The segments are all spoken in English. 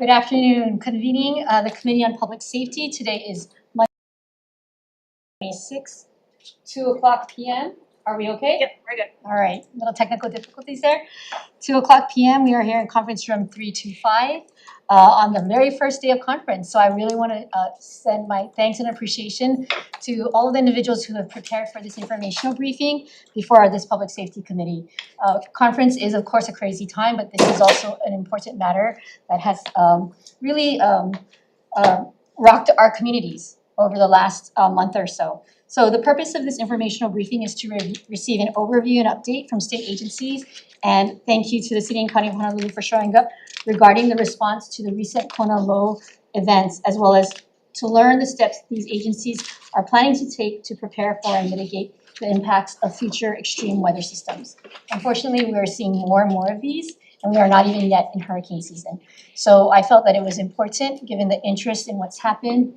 Good afternoon. Convening the Committee on Public Safety. Today is Monday, 26, 2:00 p.m. Are we okay? Yep, we're good. All right. Little technical difficulties there. 2:00 p.m. We are here in conference room 325 on the very first day of conference. So I really want to send my thanks and appreciation to all of the individuals who have prepared for this informational briefing before this Public Safety Committee. Conference is of course a crazy time, but this is also an important matter that has really rocked our communities over the last month or so. So the purpose of this informational briefing is to receive an overview and update from state agencies, and thank you to the City and County of Honolulu for showing up regarding the response to the recent Kona low events, as well as to learn the steps these agencies are planning to take to prepare for and mitigate the impacts of future extreme weather systems. Unfortunately, we are seeing more and more of these, and we are not even yet in hurricane season. So I felt that it was important, given the interest in what's happened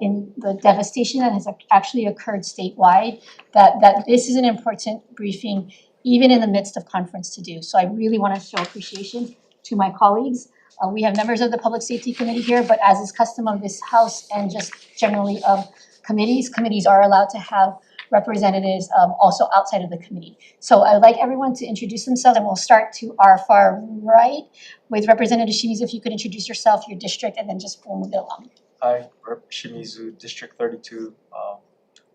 in the devastation that has actually occurred statewide, that this is an important briefing even in the midst of conference to do. So I really want to show appreciation to my colleagues. We have members of the Public Safety Committee here, but as is custom of this House and just generally of committees are allowed to have representatives also outside of the committee. So I would like everyone to introduce themselves, and we'll start to our far right with Representative Shimizu. If you could introduce yourself, your district, and then just we'll move it along. Hi, Rep. Shimizu, District 32,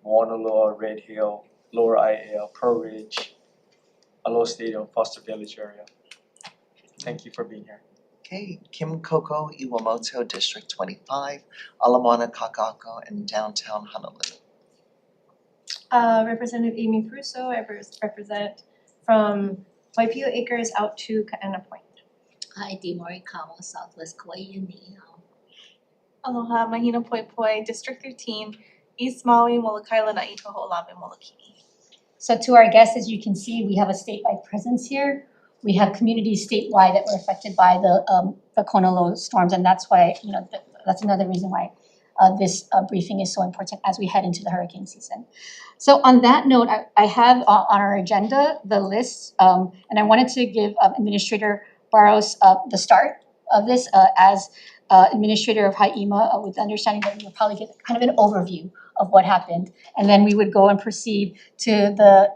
Honolulu, Red Hill, Lower IAL, Pearl Ridge, Aloha Stadium, Foster Village area. Thank you for being here. Okay, Kim Coco, Iwamoto, District 25, Ala Moana, Kakako, and downtown Honolulu. Representative Amy Caruso, I represent from Waipio Acres out to Kaena Point. Hi, Di Morikawa, Southwest Kauai. Aloha, Mahina Poi Poi, District 13, East Maui, Molokai Lanai, Ho'olawe, Molokini. So to our guests, as you can see, we have a statewide presence here. We have communities statewide that were affected by the Kona low storms, and that's why, that's another reason why this briefing is so important as we head into the hurricane season. So on that note, I have on our agenda the list, and I wanted to give Administrator Barros the start of this as Administrator of HiEMA, with the understanding that we will probably get kind of an overview of what happened. And then we would go and proceed to the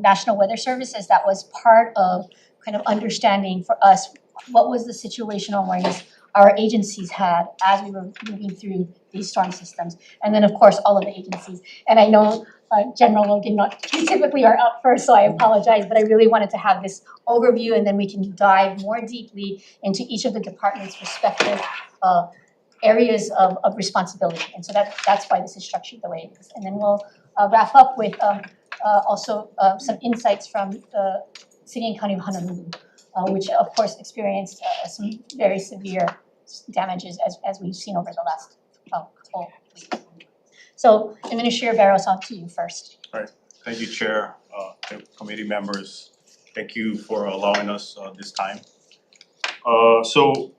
National Weather Service, as that was part of kind of understanding for us what was the situational awareness our agencies had as we were moving through these storm systems. And then of course, all of the agencies. And I know General Logan, you typically are up first, so I apologize, but I really wanted to have this overview, and then we can dive more deeply into each of the departments' respective areas of responsibility. And so that's why this is structured the way it is. And then we'll wrap up with also some insights from the City and County of Honolulu, which of course experienced some very severe damages as we've seen over the last couple weeks. So Administrator Barros, on to you first. All right, thank you, Chair, committee members. Thank you for allowing us this time. So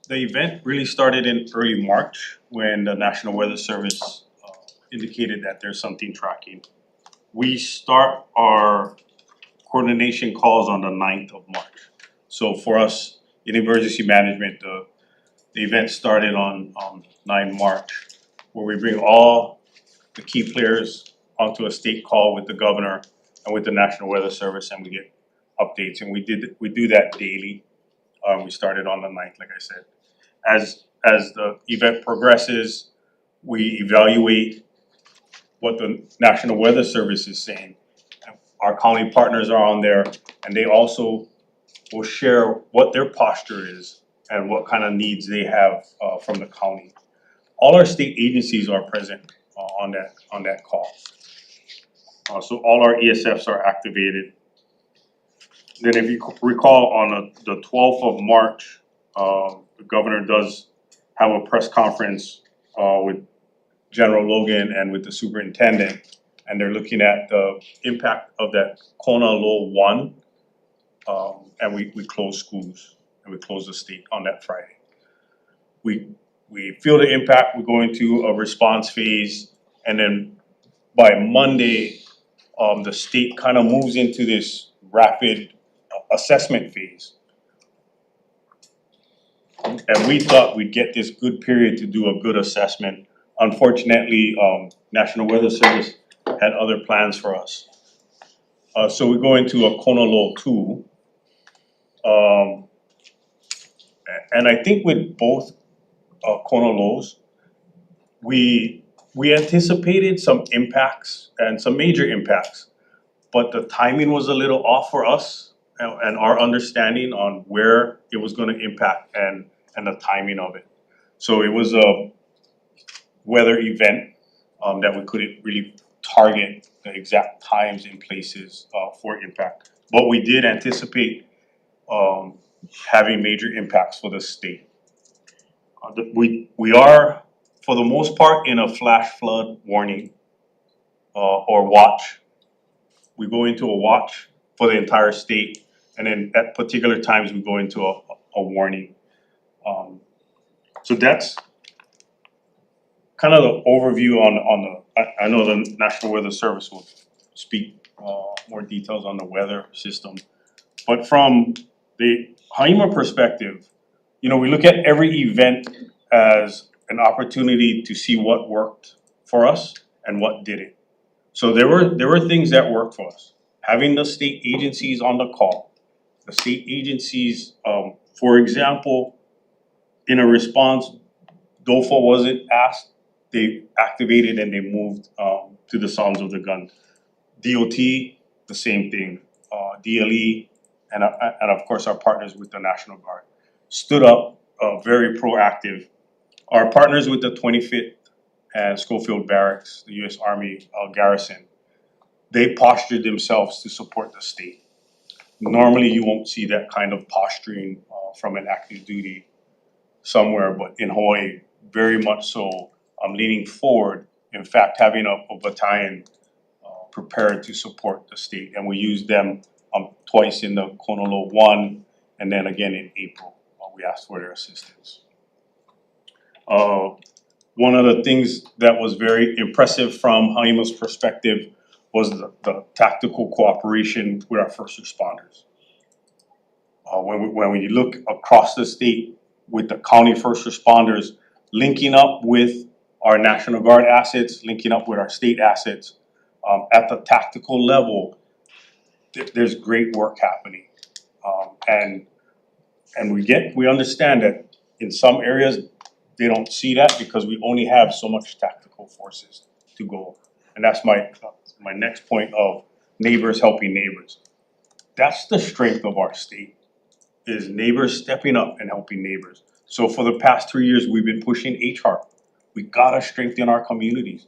the event really started in early March when the National Weather Service indicated that there's something tracking. We start our coordination calls on the 9th of March. So for us in emergency management, the event started on 9 March, where we bring all the key players onto a state call with the governor and with the National Weather Service, and we get updates. And we do that daily. We started on the 9th, like I said. As the event progresses, we evaluate what the National Weather Service is saying. Our county partners are on there, and they also will share what their posture is and what kind of needs they have from the county. All our state agencies are present on that call. So all our ESFs are activated. Then if you recall, on the 12th of March, the governor does have a press conference with General Logan and with the superintendent, and they're looking at the impact of that Kona low 1, and we close schools and we close the state on that Friday. We feel the impact, we go into a response phase, and then by Monday, the state kind of moves into this rapid assessment phase. And we thought we'd get this good period to do a good assessment. Unfortunately, National Weather Service had other plans for us. So we go into a Kona Low 2. And I think with both Kona Lows, we anticipated some impacts and some major impacts, but the timing was a little off for us and our understanding on where it was gonna impact and the timing of it. So it was a weather event that we couldn't really target the exact times and places for impact. But we did anticipate having major impacts for the state. We are, for the most part, in a flash flood warning or watch. We go into a watch for the entire state, and then at particular times we go into a warning. So that's kind of the overview on the, I know the National Weather Service will speak more details on the weather system. But from the HiEMA perspective, you know, we look at every event as an opportunity to see what worked for us and what didn't. So there were things that worked for us. Having the state agencies on the call, the state agencies, for example, in a response, DOFA wasn't asked, they activated and they moved to the sounds of the gun. DOT, the same thing, DLE, and of course our partners with the National Guard stood up, very proactive. Our partners with the 25th and Schofield Barracks, the US Army garrison, they postured themselves to support the state. Normally you won't see that kind of posturing from an active duty somewhere, but in Hawaii, very much so, leaning forward, in fact having a battalion prepared to support the state, and we used them twice in the Kona Low 1 and then again in April. We asked for their assistance. One of the things that was very impressive from HiEMA's perspective was the tactical cooperation with our first responders. When we look across the state with the county first responders, linking up with our National Guard assets, linking up with our state assets, at the tactical level, there's great work happening. And we understand that in some areas, they don't see that because we only have so much tactical forces to go. And that's my next point of neighbors helping neighbors. That's the strength of our state, is neighbors stepping up and helping neighbors. So for the past 3 years, we've been pushing HARP. We gotta strengthen our communities.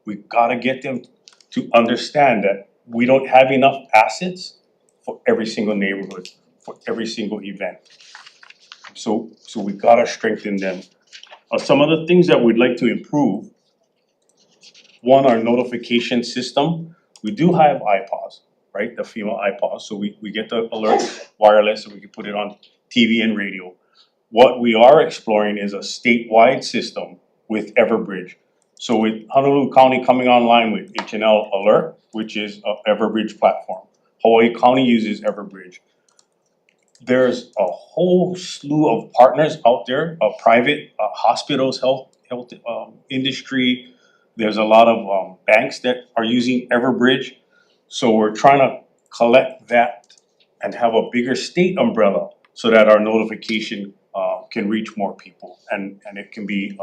We gotta get them to understand that we don't have enough assets for every single neighborhood, for every single event. So we gotta strengthen them. Some of the things that we'd like to improve, one, our notification system. We do have iPods, right, the FEMA iPods, so we get the alerts wireless and we can put it on TV and radio. What we are exploring is a statewide system with Everbridge. So with Honolulu County coming online with H&L Alert, which is a Everbridge platform. Hawaii County uses Everbridge. There's a whole slew of partners out there, private hospitals, health industry. There's a lot of banks that are using Everbridge. So we're trying to collect that and have a bigger state umbrella so that our notification can reach more people and it can be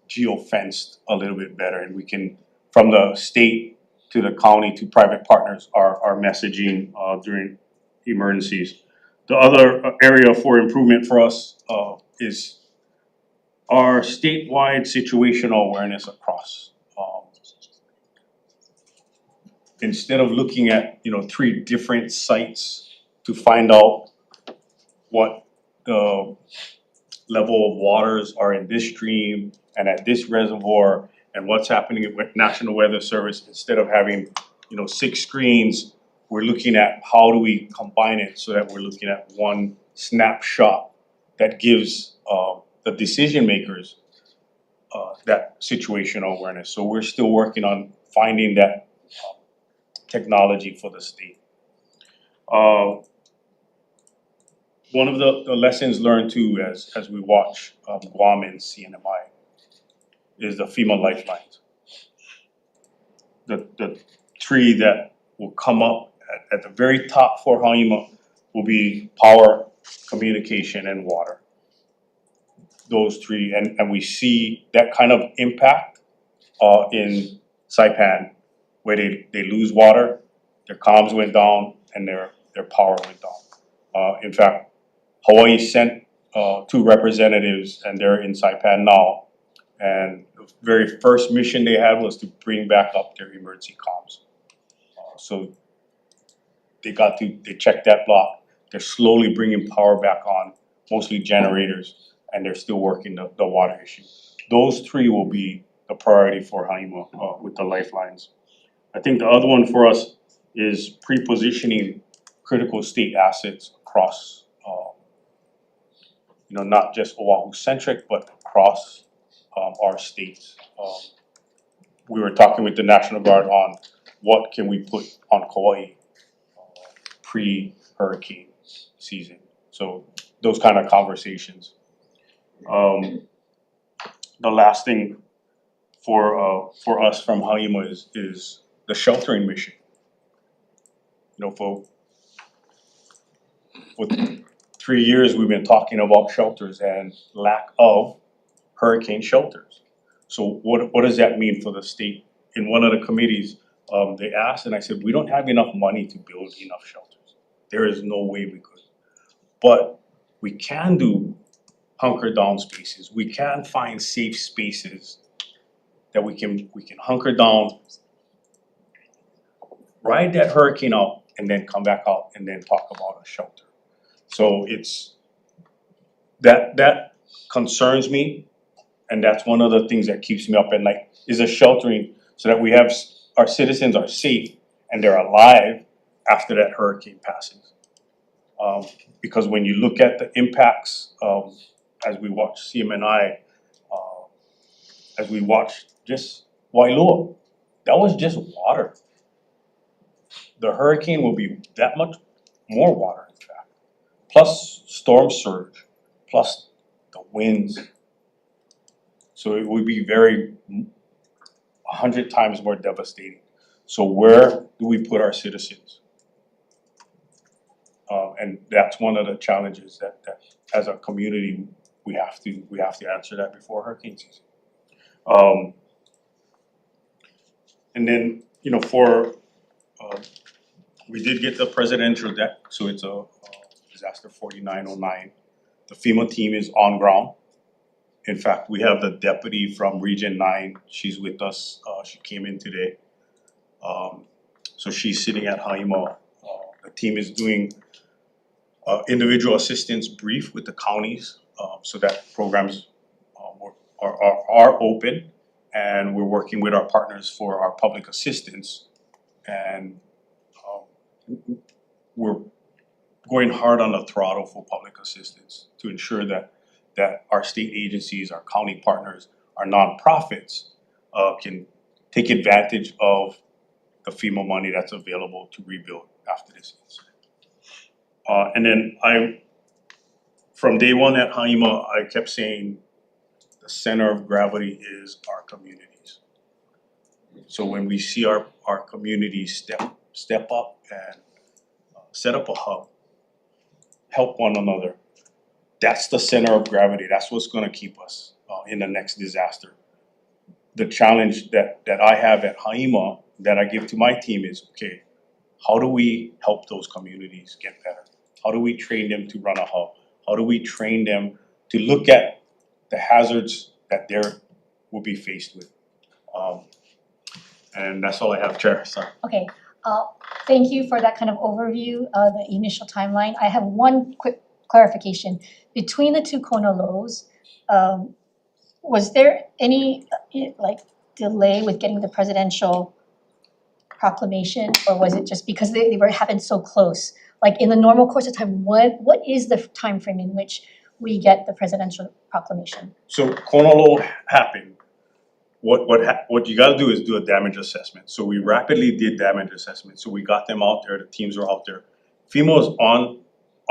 geo-fenced a little bit better, and we can, from the state to the county to private partners, our messaging during emergencies. The other area for improvement for us is our statewide situational awareness across. Instead of looking at 3 different sites to find out what the level of waters are in this stream and at this reservoir and what's happening with National Weather Service, instead of having 6 screens, we're looking at how do we combine it so that we're looking at one snapshot that gives the decision makers that situational awareness. So we're still working on finding that technology for the state. one of the lessons learned too as we watch Guam and CNMI is the FEMA lifelines. The tree that will come up at the very top for HiEMA will be power, communication, and water. Those three, and we see that kind of impact in Saipan, where they lose water, their comms went down, and their power went down. In fact, Hawaii sent 2 representatives, and they're in Saipan now. And the very first mission they had was to bring back up their emergency comms. So they checked that block. They're slowly bringing power back on, mostly generators, and they're still working the water issue. Those 3 will be the priority for HiEMA with the lifelines. I think the other one for us is pre-positioning critical state assets across, not just Oahu-centric, but across our states. We were talking with the National Guard on what can we put on Kauai pre-hurricane season. So those kind of conversations. The last thing for us from HiEMA is the sheltering mission. For 3 years we've been talking about shelters and lack of hurricane shelters. So what does that mean for the state? In one of the committees, they asked, and I said, we don't have enough money to build enough shelters. There is no way we could. But we can do hunker down spaces. We can find safe spaces that we can hunker down, ride that hurricane out, and then come back out and then talk about a shelter. So it's that concerns me, and that's one of the things that keeps me up at night is a sheltering so that we have our citizens are safe and they're alive after that hurricane passes. Because when you look at the impacts as we watch CMNI, as we watch just Wailoa, that was just water. The hurricane will be that much more water, in fact, plus storm surge, plus the winds. So it would be 100 times more devastating. So where do we put our citizens? And that's one of the challenges that as a community we have to answer that before hurricane season. And then we did get the presidential deck, so it's a disaster 4909. The FEMA team is on ground. In fact, we have the deputy from Region 9. She's with us. She came in today. So she's sitting at HiEMA. The team is doing individual assistance brief with the counties so that programs are open, and we're working with our partners for our public assistance, and we're going hard on the throttle for public assistance to ensure that our state agencies, our county partners, our nonprofits can take advantage of the FEMA money that's available to rebuild after this incident. And then from day one at HiEMA, I kept saying the center of gravity is our communities. So when we see our communities step up and set up a hub, help one another, that's the center of gravity. That's what's gonna keep us in the next disaster. The challenge that I have at HiEMA that I give to my team is, okay, how do we help those communities get better? How do we train them to run a hub? How do we train them to look at the hazards that they will be faced with? And that's all I have, Chair. Sorry. Okay, thank you for that kind of overview, the initial timeline. I have one quick clarification. Between the 2 Kona lows, was there any delay with getting the presidential proclamation, or was it just because they were happened so close? Like in the normal course of time, what is the time frame in which we get the presidential proclamation? So Kona low happened. What you gotta do is do a damage assessment. So we rapidly did damage assessment. So we got them out there, the teams were out there. FEMA was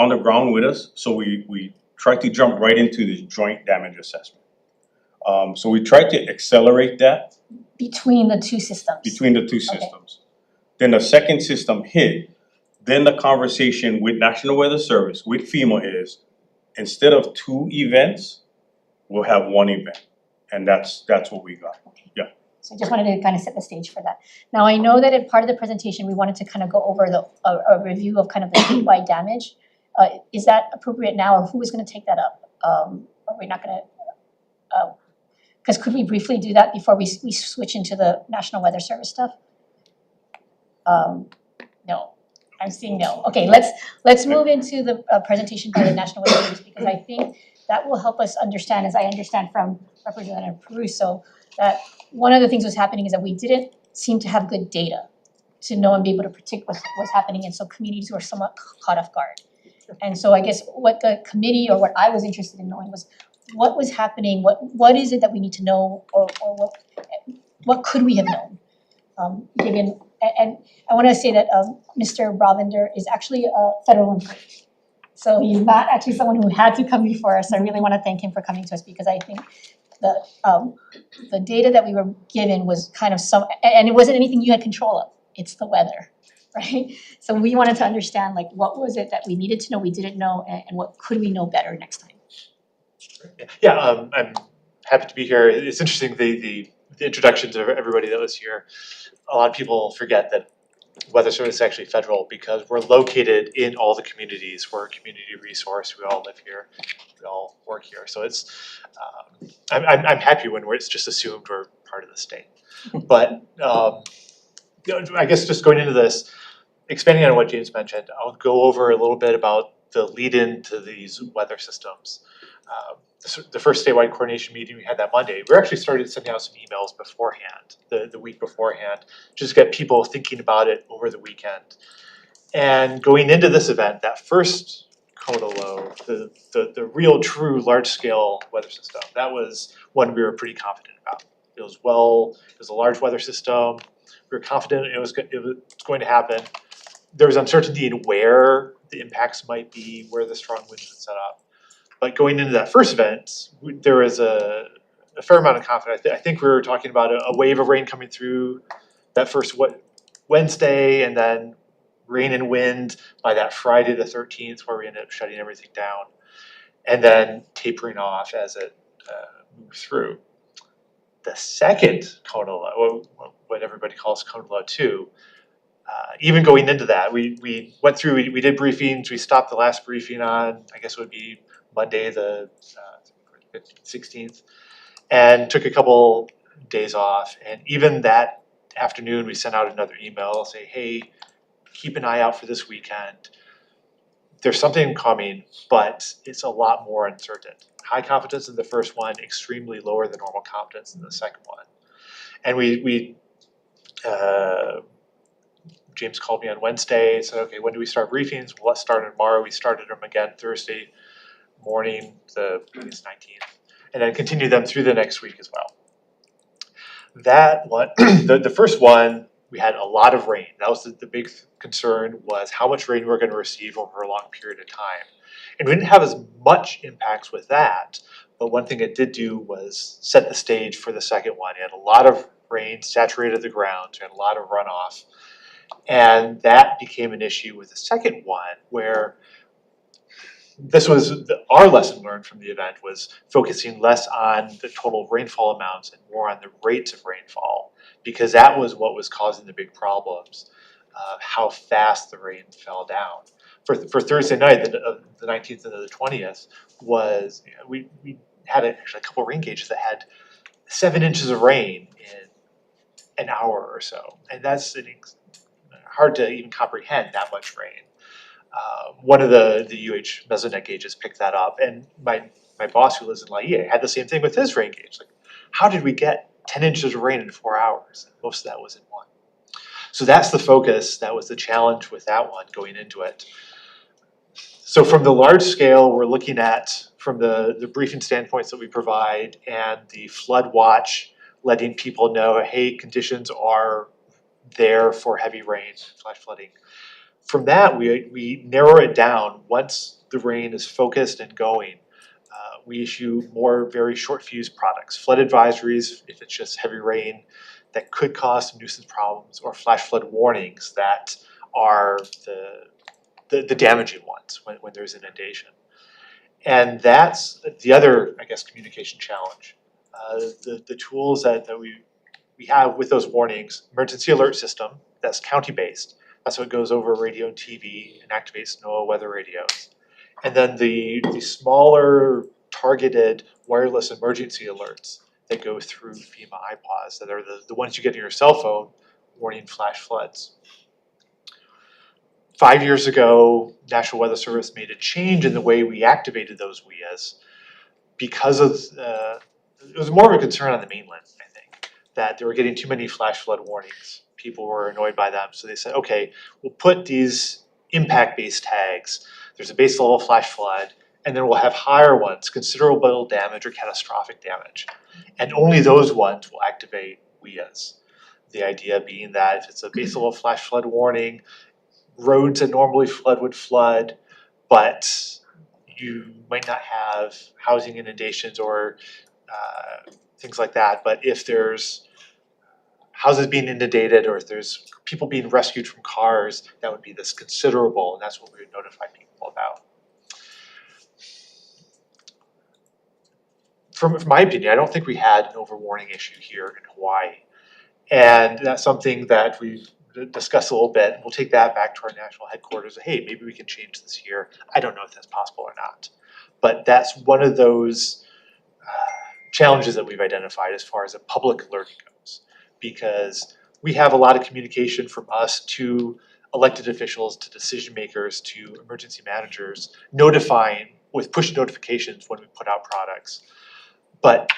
on the ground with us, so we tried to jump right into this joint damage assessment. So we tried to accelerate that Between the two systems. between the two systems. Then the second system hit, then the conversation with National Weather Service, with FEMA is, instead of 2 events, we'll have 1 event. And that's what we got. So I just wanted to kind of set the stage for that. Now, I know that in part of the presentation, we wanted to kind of go over a review of kind of the statewide damage. Is that appropriate now, or who is gonna take that up? Are we not gonna, cause could we briefly do that before we switch into the National Weather Service stuff? No, I'm seeing no. Okay, let's move into the presentation by the National Weather Service, because I think that will help us understand, as I understand from Representative Peruso, that one of the things was happening is that we didn't seem to have good data to know and be able to predict what's happening, and so communities were somewhat caught off guard. And so I guess what the committee, or what I was interested in knowing, was what was happening, what is it that we need to know, or what could we have known? Given, and I wanna say that Mr. Bravender is actually a federal employee. So he's not actually someone who had to come before us. I really wanna thank him for coming to us, because I think the data that we were given was kind of and it wasn't anything you had control of, it's the weather, right? So we wanted to understand, like, what was it that we needed to know, we didn't know, and what could we know better next time? Yeah, I'm happy to be here. It's interesting, the introductions of everybody that was here. A lot of people forget that Weather Service is actually federal, because we're located in all the communities. We're a community resource. We all live here. We all work here. So it's, I'm happy when it's just assumed we're part of the state. But I guess just going into this, expanding on what James mentioned, I'll go over a little bit about the lead-in to these weather systems. The first statewide coordination meeting we had that Monday, we actually started sending out some emails beforehand, the week beforehand, just to get people thinking about it over the weekend. And going into this event, that first Kona low, the real true large-scale weather system, that was one we were pretty confident about. It was a large weather system. We were confident it was going to happen. There was uncertainty in where the impacts might be, where the strong winds would set up. But going into that first event, there was a fair amount of confidence. I think we were talking about a wave of rain coming through that first Wednesday, and then rain and wind by that Friday the 13th, where we ended up shutting everything down, and then tapering off as it moved through. The second Kona low, what everybody calls Kona low 2, even going into that, we went through, we did briefings. We stopped the last briefing on, I guess it would be Monday the 16th, and took a couple days off. And even that afternoon, we sent out another email, say, hey, keep an eye out for this weekend. There's something coming, but it's a lot more uncertain. High confidence in the first one, extremely lower than normal confidence in the second one. And James called me on Wednesday, said, okay, when do we start briefings? Well, let's start tomorrow. We started them again Thursday morning, the 19th, and then continue them through the next week as well. That one, the first one, we had a lot of rain. That was the big concern, was how much rain we're going to receive over a long period of time. And we didn't have as much impacts with that, but one thing it did do was set the stage for the second one. It had a lot of rain, saturated the ground, and a lot of runoff. And that became an issue with the second one, where this was our lesson learned from the event, was focusing less on the total rainfall amounts and more on the rates of rainfall, because that was what was causing the big problems, how fast the rain fell down. For Thursday night, the 19th and the 20th, was, we had actually a couple of rain gauges that had 7 inches of rain in an hour or so, and that's hard to even comprehend that much rain. One of the UH Mesonet gauges picked that up, and my boss, who lives in Laie, had the same thing with his rain gauge. Like, how did we get 10 inches of rain in 4 hours? And most of that was in one. So that's the focus. That was the challenge with that one going into it. So from the large scale, we're looking at, from the briefing standpoints that we provide and the flood watch, letting people know, hey, conditions are there for heavy rain, flash flooding. from that, we narrow it down. Once the rain is focused and going, we issue more very short fuse products, flood advisories if it's just heavy rain that could cause some nuisance problems, or flash flood warnings that are the damaging ones when there's inundation. And that's the other, I guess, communication challenge. The tools that we have with those warnings, emergency alert system, that's county-based. That's what goes over radio and TV and activates NOAA weather radios. And then the smaller targeted wireless emergency alerts that go through FEMA iPods that are the ones you get in your cell phone warning flash floods. 5 years ago, National Weather Service made a change in the way we activated those WEAs because of, it was more of a concern on the mainland, I think, that they were getting too many flash flood warnings. People were annoyed by them, so they said, okay, we'll put these impact-based tags. There's a base level flash flood, and then we'll have higher ones, considerable damage or catastrophic damage. And only those ones will activate WEAs. The idea being that if it's a base level flash flood warning, roads that normally flood would flood, but you might not have housing inundations or things like that. But if there's houses being inundated, or if there's people being rescued from cars, that would be this considerable, and that's what we would notify people about. From my opinion, I don't think we had an overwarning issue here in Hawaii. And that's something that we've discussed a little bit. We'll take that back to our national headquarters. Hey, maybe we can change this here. I don't know if that's possible or not. But that's one of those challenges that we've identified as far as the public alerting goes. Because we have a lot of communication from us to elected officials, to decision makers, to emergency managers, notifying with push notifications when we put out products. But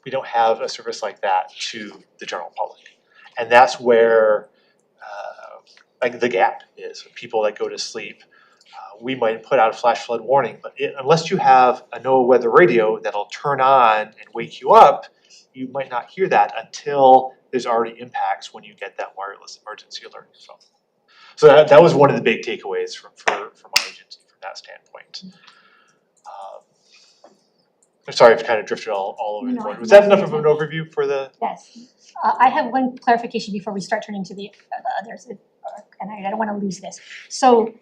we don't have a service like that to the general public. And that's where like the gap is. People that go to sleep, we might put out a flash flood warning, but unless you have a NOAA weather radio that'll turn on and wake you up, you might not hear that until there's already impacts when you get that wireless emergency alert on your phone. So that was one of the big takeaways from our agency from that standpoint. I'm sorry, I've kind of drifted all over the board. Was that enough of an overview for the? Yes. I have one clarification before we start turning to the others, and I don't want to lose this. So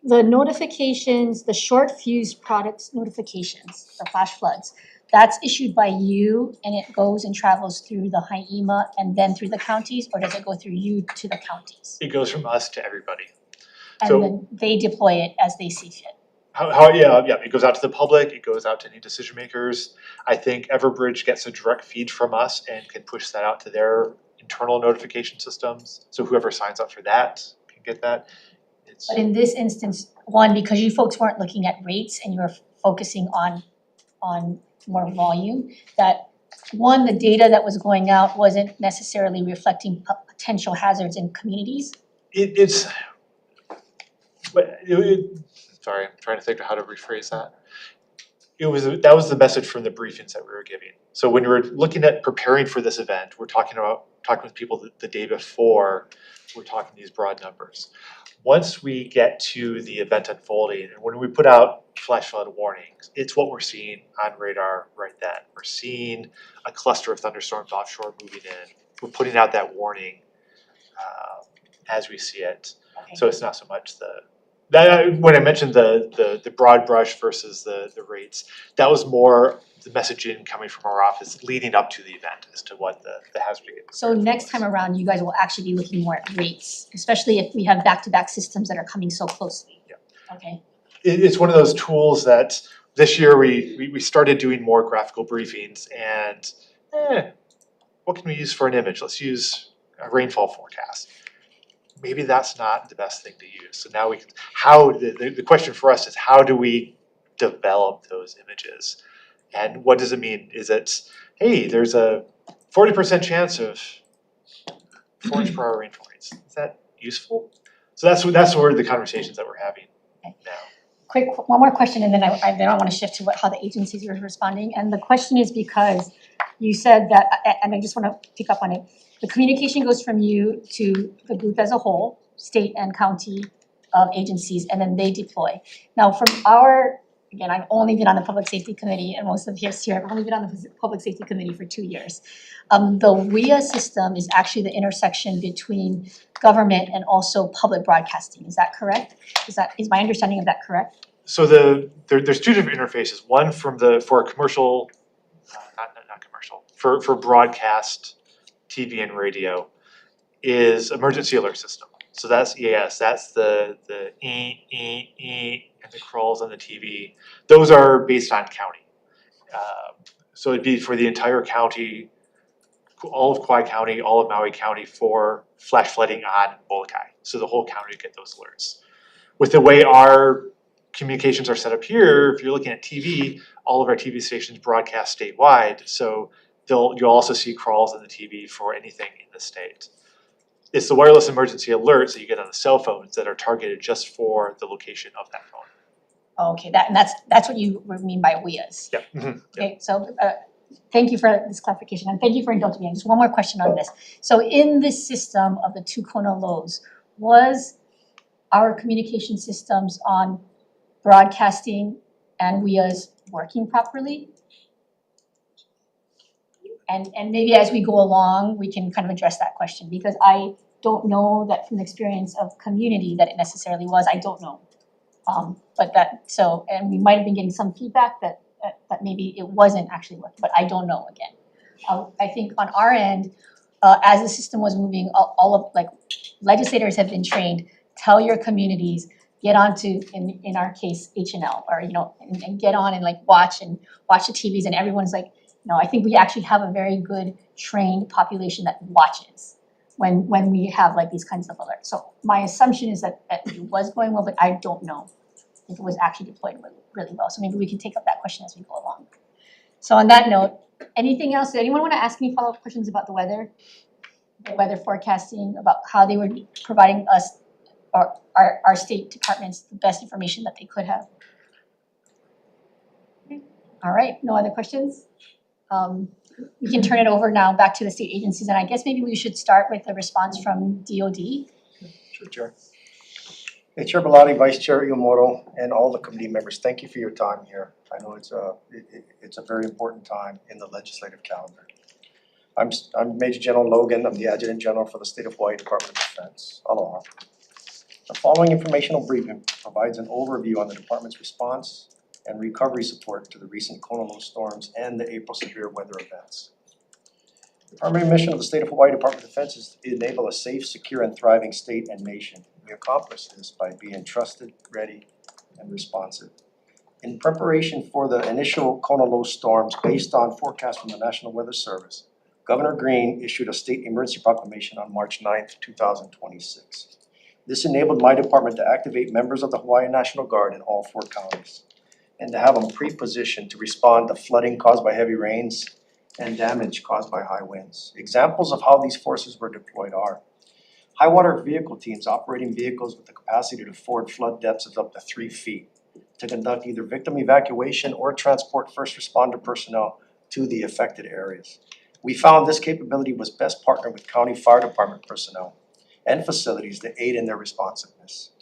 the notifications, the short fuse products notifications for flash floods, that's issued by you and it goes and travels through the HiEMA and then through the counties, or does it go through you to the counties? It goes from us to everybody. And then they deploy it as they see fit. Yeah, it goes out to the public, it goes out to any decision makers. I think Everbridge gets a direct feed from us and can push that out to their internal notification systems. So whoever signs up for that can get that. But in this instance, one, because you folks weren't looking at rates and you were focusing on more volume, that one, the data that was going out wasn't necessarily reflecting potential hazards in communities. Sorry, I'm trying to think of how to rephrase that. That was the message from the briefings that we were giving. So when we were looking at preparing for this event, we're talking with people the day before, we're talking these broad numbers. Once we get to the event unfolding, and when we put out flash flood warnings, it's what we're seeing on radar right then. We're seeing a cluster of thunderstorms offshore moving in. We're putting out that warning as we see it. Okay. So it's not so much when I mentioned the broad brush versus the rates, that was more the messaging coming from our office leading up to the event as to what the hazard is. So next time around, you guys will actually be looking more at rates, especially if we have back-to-back systems that are coming so closely. Yeah. Okay. It's one of those tools that this year we started doing more graphical briefings and what can we use for an image? Let's use a rainfall forecast. Maybe that's not the best thing to use. So now the question for us is how do we develop those images? And what does it mean? Is it, hey, there's a 40% chance of 4 inch per hour rainfall rates. Is that useful? So that's where the conversations that we're having now. Quick, one more question, and then I want to shift to how the agencies are responding. And the question is because you said that, and I just want to pick up on it, the communication goes from you to the group as a whole, state and county agencies, and then they deploy. Now, from our, again, I've only been on the Public Safety Committee, and most of us here, I've only been on the Public Safety Committee for 2 years. The WIA system is actually the intersection between government and also public broadcasting, is that correct? Is my understanding of that correct? So there's two different interfaces. One for commercial, not commercial, for broadcast TV and radio is emergency alert system. So that's EAS. That's the and the crawls on the TV. Those are based on county. So it'd be for the entire county, all of Kauai County, all of Maui County for flash flooding on Molokai. So the whole county would get those alerts. With the way our communications are set up here, if you're looking at TV, all of our TV stations broadcast statewide. So you'll also see crawls on the TV for anything in the state. It's the wireless emergency alerts that you get on the cell phones that are targeted just for the location of that phone. Okay, that's what you mean by WIAs. Yep. Mhm. Okay, so thank you for this clarification, and thank you for indulging me. Just one more question on this. So in this system of the two Kona lows, was our communication systems on broadcasting and WIAs working properly? And maybe as we go along, we can kind of address that question, because I don't know that from the experience of community that it necessarily was, I don't know. But and we might have been getting some feedback that maybe it wasn't actually working, but I don't know again. I think on our end, as the system was moving, all of, like, legislators have been trained, tell your communities, get onto, in our case, HNL, or, and get on and like watch the TVs, and everyone's like, I think we actually have a very good trained population that watches when we have like these kinds of alerts. So my assumption is that it was going well, but I don't know if it was actually deployed really well. So maybe we can take up that question as we go along. So on that note, anything else? Did anyone want to ask any follow-up questions about the weather forecasting, about how they were providing us, or our state departments, the best information that they could have? Okay. All right, no other questions? We can turn it over now back to the state agencies, and I guess maybe we should start with the response from DOD. Sure, Chair. Hey, Chair Bellotti, Vice Chair Iwamoto, and all the committee members, thank you for your time here. I know it's a very important time in the legislative calendar. I'm Major General Logan. I'm the Adjutant General for the State of Hawaii Department of Defense. Aloha. The following informational briefing provides an overview on the department's response and recovery support to the recent Kona low storms and the April severe weather events. The primary mission of the State of Hawaii Department of Defense is to enable a safe, secure, and thriving state and nation. We accomplish this by being trusted, ready, and responsive. In preparation for the initial Kona low storms, based on forecasts from the National Weather Service, Governor Green issued a state emergency proclamation on March 9th, 2026. This enabled my department to activate members of the Hawaii National Guard in all 4 counties, and to have them pre-positioned to respond to flooding caused by heavy rains and damage caused by high winds. Examples of how these forces were deployed are high water vehicle teams operating vehicles with the capacity to ford flood depths of up to 3 feet to conduct either victim evacuation or transport first responder personnel to the affected areas. We found this capability was best partnered with county fire department personnel and facilities to aid in their responsiveness.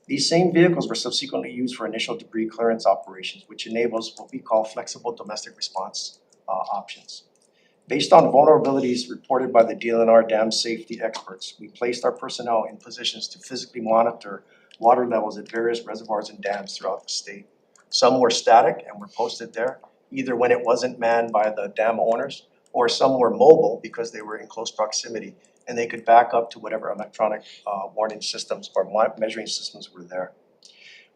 These same vehicles were subsequently used for initial debris clearance operations, which enables what we call flexible domestic response options. Based on vulnerabilities reported by the DLNR dam safety experts, we placed our personnel in positions to physically monitor water levels at various reservoirs and dams throughout the state. Some were static and were posted there, either when it wasn't manned by the dam owners, or some were mobile because they were in close proximity and they could back up to whatever electronic warning systems or measuring systems were there.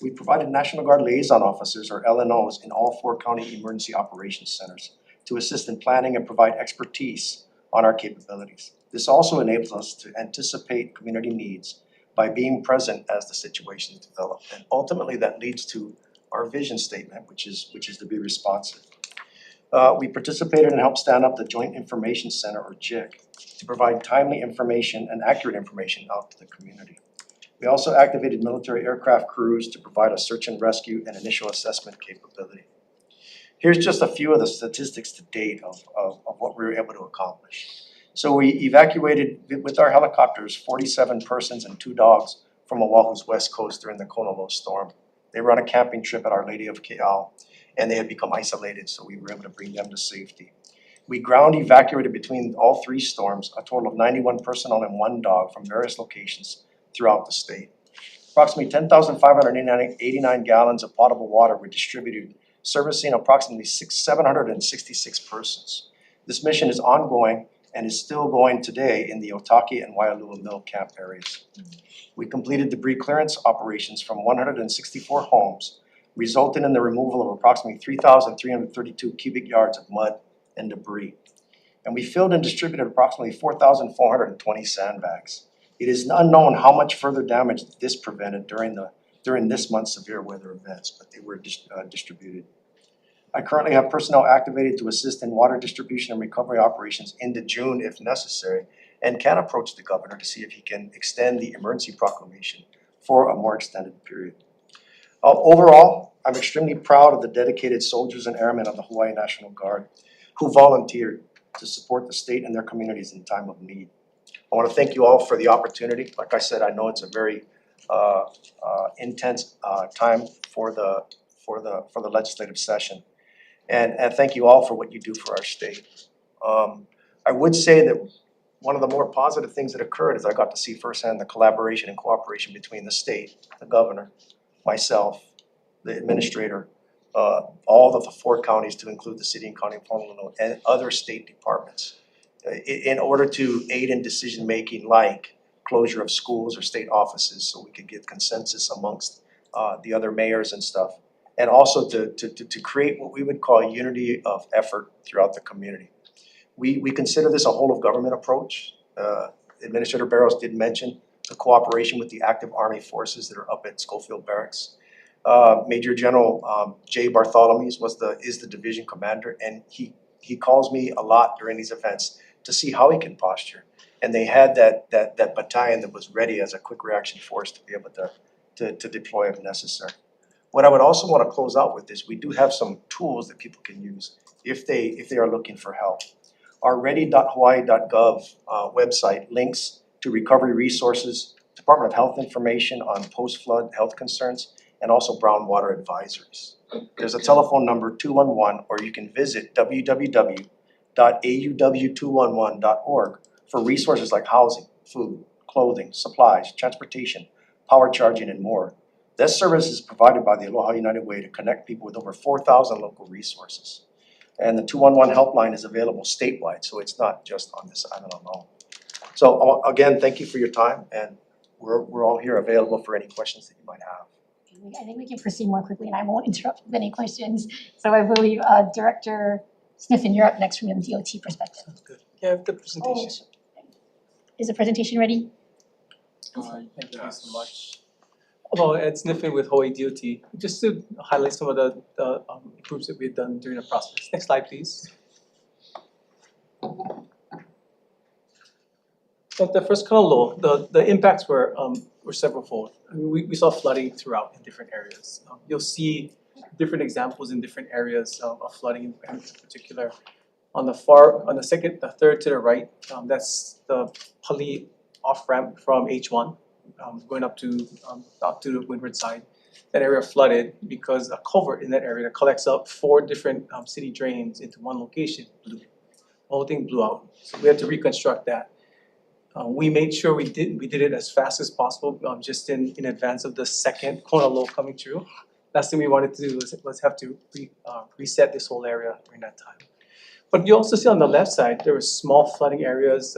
We provided National Guard liaison officers, or LNOs, in all 4 county emergency operations centers to assist in planning and provide expertise on our capabilities. This also enables us to anticipate community needs by being present as the situations develop. And ultimately that leads to our vision statement, which is to be responsive. We participated and helped stand up the Joint Information Center, or JIC, to provide timely information and accurate information out to the community. We also activated military aircraft crews to provide a search and rescue and initial assessment capability. Here's just a few of the statistics to date of what we were able to accomplish. So we evacuated with our helicopters 47 persons and 2 dogs from Oahu's west coast during the Honolulu storm. They were on a camping trip at Our Lady of Ke'au, and they had become isolated, so we were able to bring them to safety. We ground evacuated between all 3 storms a total of 91 personnel and 1 dog from various locations throughout the state. Approximately 10,589 gallons of potable water were distributed, servicing approximately 766 persons. This mission is ongoing and is still going today in the Otaki and Waialua Mill camp areas. We completed debris clearance operations from 164 homes, resulting in the removal of approximately 3,332 cubic yards of mud and debris. And we filled and distributed approximately 4,420 sandbags. It is unknown how much further damage this prevented during this month's severe weather events, but they were distributed. I currently have personnel activated to assist in water distribution and recovery operations into June if necessary, and can approach the governor to see if he can extend the emergency proclamation for a more extended period. Overall, I'm extremely proud of the dedicated soldiers and airmen of the Hawaii National Guard who volunteered to support the state and their communities in time of need. I want to thank you all for the opportunity. Like I said, I know it's a very intense time for the legislative session. And thank you all for what you do for our state. I would say that one of the more positive things that occurred is I got to see firsthand the collaboration and cooperation between the state, the governor, myself, the administrator, all of the 4 counties to include the city and county of Honolulu and other state departments in order to aid in decision making like closure of schools or state offices so we could get consensus amongst the other mayors and stuff. And also to create what we would call a unity of effort throughout the community. We consider this a whole of government approach. Administrator Barros did mention the cooperation with the active Army forces that are up at Schofield Barracks. Major General Jay Bartholomew is the division commander, and he calls me a lot during these events to see how he can posture. And they had that battalion that was ready as a quick reaction force to be able to deploy if necessary. What I would also want to close out with is we do have some tools that people can use if they are looking for help. Our ready.hawaii.gov website links to recovery resources, Department of Health information on post-flood health concerns, and also brown water advisories. There's a telephone number 211, or you can visit www.auw211.org for resources like housing, food, clothing, supplies, transportation, power charging, and more. This service is provided by the Aloha United Way to connect people with over 4,000 local resources. And the 211 helpline is available statewide, so it's not just on this island alone. So again, thank you for your time, and we're all here available for any questions that you might have. I think we can proceed more quickly and I won't interrupt with any questions. So I believe Director Sniffen, you're up next from the DOT perspective. Sounds good. Yeah, I have the presentation. Sure. Is the presentation ready? Thank you so much. Hello, Ed Sniffen with Hawaii DOT. Just to highlight some of the improvements that we've done during the process. Next slide, please. So the first Honolulu, the impacts were severalfold. I mean, we saw flooding throughout in different areas. You'll see different examples in different areas of flooding in particular. On the third to the right, that's the Pali off-ramp from H1. Going up to the windward side. That area flooded because a culvert in that area that collects up 4 different city drains into one location blew. The whole thing blew out. So we had to reconstruct that. We made sure we did it as fast as possible, just in advance of the second Honolulu coming through. Last thing we wanted to do was have to reset this whole area during that time. But you also see on the left side there were small flooding areas,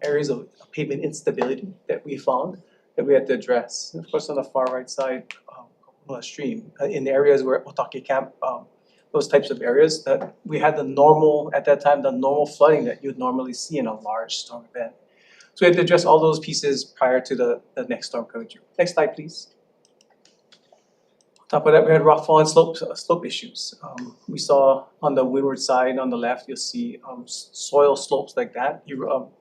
areas of pavement instability that we found that we had to address. And of course, on the far right side, stream in the areas where Otaki Camp, those types of areas that we had the normal flooding that you'd normally see in a large storm event. So we had to address all those pieces prior to the next storm coming through. Next slide, please. On top of that, we had rockfall and slope issues. We saw on the windward side, on the left, you'll see soil slopes like that,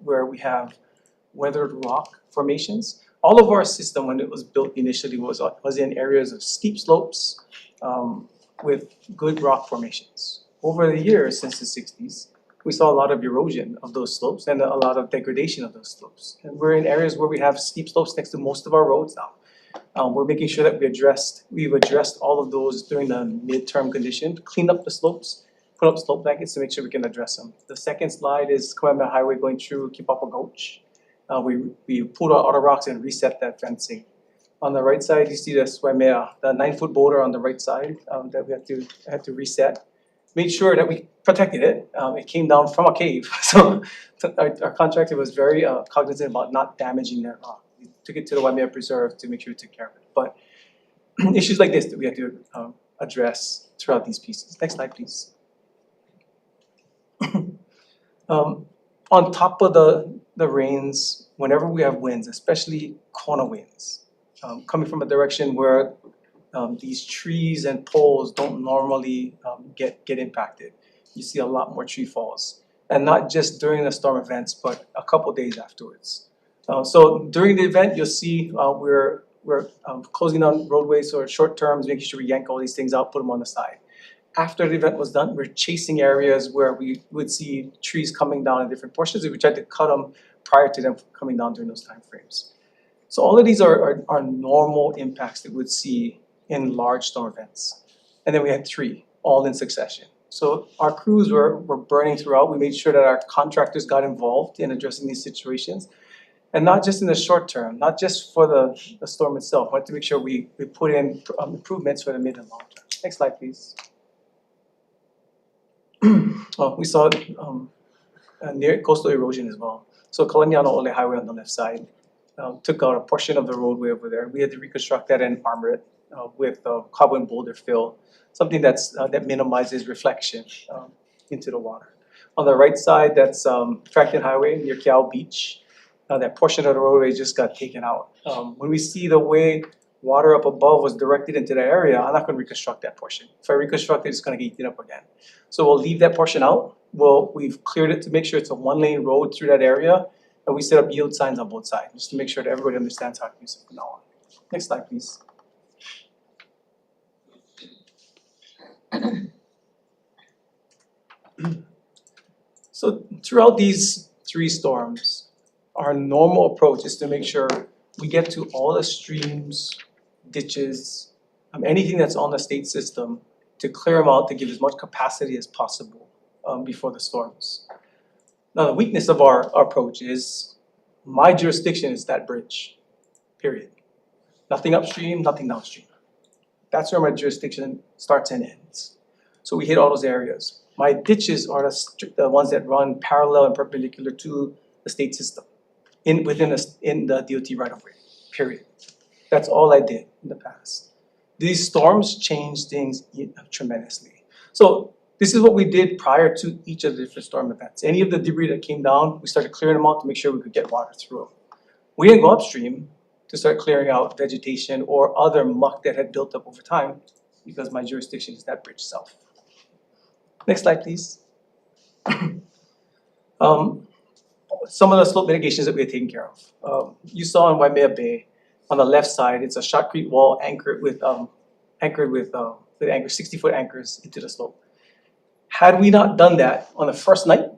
where we have weathered rock formations. All of our system, when it was built initially, was in areas of steep slopes with good rock formations. Over the years, since the 60s, we saw a lot of erosion of those slopes and a lot of degradation of those slopes. And we're in areas where we have steep slopes next to most of our roads now. We're making sure that we've addressed all of those during the midterm condition, cleaned up the slopes, put up slope blankets to make sure we can address them. The second slide is Kamehameha Highway going through Kipapa Gulch. We pulled out auto rocks and reset that fencing. On the right side, you see the Swamea, the 9-foot boulder on the right side that we had to reset. Made sure that we protected it. It came down from a cave, so our contractor was very cognizant about not damaging that rock. We took it to the Waimea Preserve to make sure we took care of it. But issues like this that we have to address throughout these pieces. Next slide, please. On top of the rains, whenever we have winds, especially corner winds, coming from a direction where these trees and poles don't normally get impacted, you see a lot more tree falls. And not just during the storm events, but a couple days afterwards. So during the event, you'll see we're closing down roadways or short terms, making sure we yank all these things out, put them on the side. After the event was done, we're chasing areas where we would see trees coming down in different portions, and we tried to cut them prior to them coming down during those time frames. So all of these are normal impacts that we would see in large storm events. And then we had 3, all in succession. So our crews were burning throughout. We made sure that our contractors got involved in addressing these situations. And not just in the short term, not just for the storm itself, but to make sure we put in improvements for the mid and long term. Next slide, please. We saw near coastal erosion as well. So Kalaniano Ole Highway on the left side took out a portion of the roadway over there. We had to reconstruct that and armor it with carbon boulder fill, something that minimizes reflection into the water. On the right side, that's Franklin Highway near Kiao Beach. That portion of the roadway just got taken out. When we see the way water up above was directed into the area, I'm not going to reconstruct that portion. If I reconstruct it, it's going to get eaten up again. So we'll leave that portion out. We've cleared it to make sure it's a 1-lane road through that area, and we set up yield signs on both sides just to make sure that everybody understands how to use it from now on. Next slide, please. So throughout these 3 storms, our normal approach is to make sure we get to all the streams, ditches, anything that's on the state system, to clear them out to give as much capacity as possible before the storms. Now the weakness of our approach is my jurisdiction is that bridge, period. Nothing upstream, nothing downstream. That's where my jurisdiction starts and ends. So we hit all those areas. My ditches are the ones that run parallel and perpendicular to the state system in the DOT right of way, period. That's all I did in the past. These storms change things tremendously. So this is what we did prior to each of the different storm events. Any of the debris that came down, we started clearing them out to make sure we could get water through them. We didn't go upstream to start clearing out vegetation or other muck that had built up over time because my jurisdiction is that bridge itself. Next slide, please. Some of the slope mitigations that we had taken care of. You saw in Waimea Bay, on the left side, it's a shotcrete wall anchored with 60-foot anchors into the slope. Had we not done that on the first night,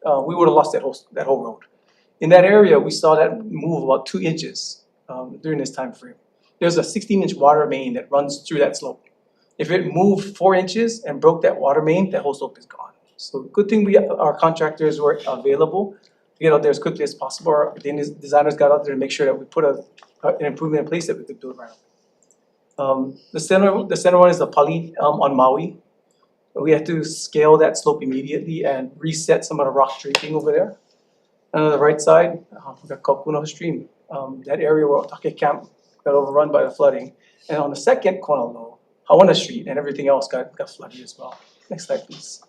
we would have lost that whole road. In that area, we saw that move about 2 inches during this time frame. There's a 16-inch water main that runs through that slope. If it moved 4 inches and broke that water main, that whole slope is gone. So good thing our contractors were available to get out there as quickly as possible. Our designers got out there to make sure that we put an improvement in place that we could build right away. The center one is the Pali on Maui. We had to scale that slope immediately and reset some of the rock draping over there. And on the right side, we got Kaupuno Stream. That area where Otake Camp got overrun by the flooding. And on the second corner low, Hawana Street and everything else got flooded as well. Next slide, please.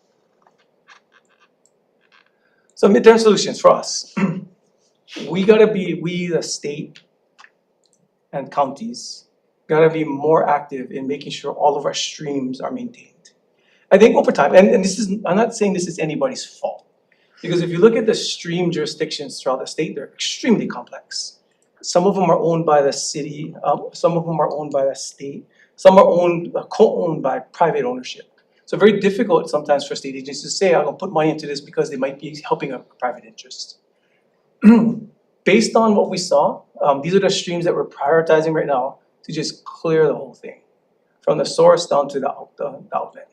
So midterm solutions for us. We, the state and counties, gotta be more active in making sure all of our streams are maintained. I think over time, and this is, I'm not saying this is anybody's fault, because if you look at the stream jurisdictions throughout the state, they're extremely complex. Some of them are owned by the city, some of them are owned by the state, some are co-owned by private ownership. So very difficult sometimes for state agencies to say, I'm gonna put money into this because they might be helping a private interest. Based on what we saw, these are the streams that we're prioritizing right now to just clear the whole thing, from the source down to the outlet.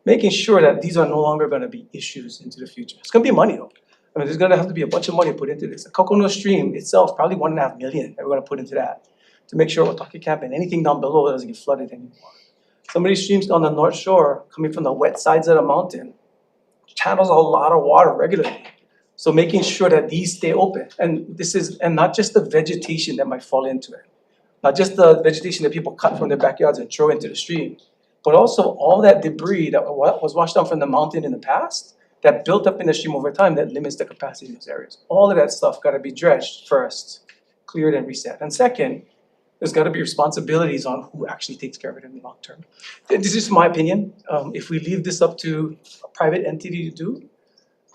Making sure that these are no longer gonna be issues into the future. It's gonna be money though. I mean, there's gonna have to be a bunch of money put into this. The Kokono stream itself, probably 1.5 million that we're gonna put into that to make sure Otaki Camp and anything down below doesn't get flooded anymore. Some of these streams on the North Shore, coming from the wet sides of the mountain, channels a lot of water regularly. So making sure that these stay open, and not just the vegetation that might fall into it, not just the vegetation that people cut from their backyards and throw into the stream, but also all that debris that was washed down from the mountain in the past, that built up in the stream over time that limits the capacity in those areas. All of that stuff gotta be dredged first, cleared and reset. And second, there's gotta be responsibilities on who actually takes care of it in the long term. This is my opinion. If we leave this up to a private entity to do,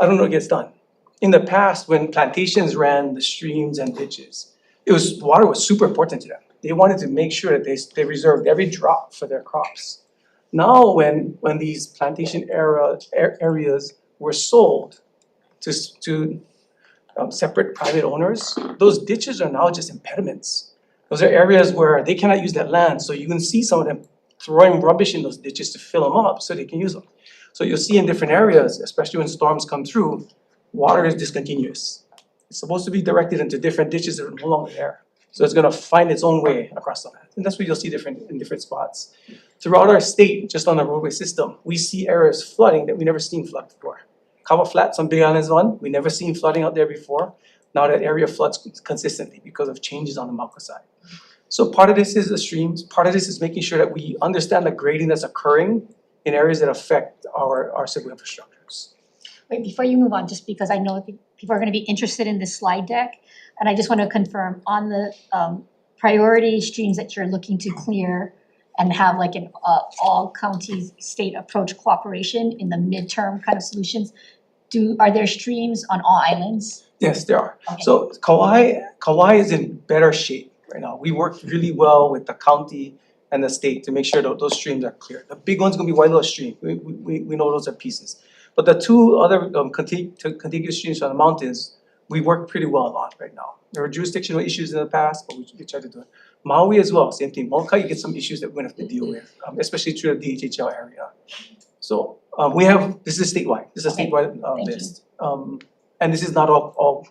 I don't know what gets done. In the past, when plantations ran the streams and ditches, water was super important to them. They wanted to make sure that they reserved every drop for their crops. Now, when these plantation areas were sold to separate private owners, those ditches are now just impediments. Those are areas where they cannot use that land, so you can see some of them throwing rubbish in those ditches to fill them up so they can use them. So you'll see in different areas, especially when storms come through, water is discontinuous. It's supposed to be directed into different ditches that are no longer there. So it's gonna find its own way across the land. And that's what you'll see in different spots. Throughout our state, just on the roadway system, we see areas flooding that we never seen flood before. Kawa Flats on Big Island is one, we never seen flooding out there before. Now that area floods consistently because of changes on the Mauka side. So part of this is the streams, part of this is making sure that we understand the grading that's occurring in areas that affect our civil infrastructures. Wait, before you move on, just because I know people are gonna be interested in this slide deck, and I just wanna confirm on the priority streams that you're looking to clear and have like an all counties state approach cooperation in the midterm kind of solutions, are there streams on all islands? Yes, there are. Okay. So Kauai is in better shape right now. We work really well with the county and the state to make sure that those streams are clear. The big one's gonna be Wailoa Stream. We know those are pieces. But the two other contiguous streams from the mountains, we work pretty well on right now. There were jurisdictional issues in the past, but we try to do it. Maui as well, same thing. Molokai, you get some issues that we're gonna have to deal with, especially through the DHHL area. So this is statewide. This is a Okay, statewide thank you. list. And this is not all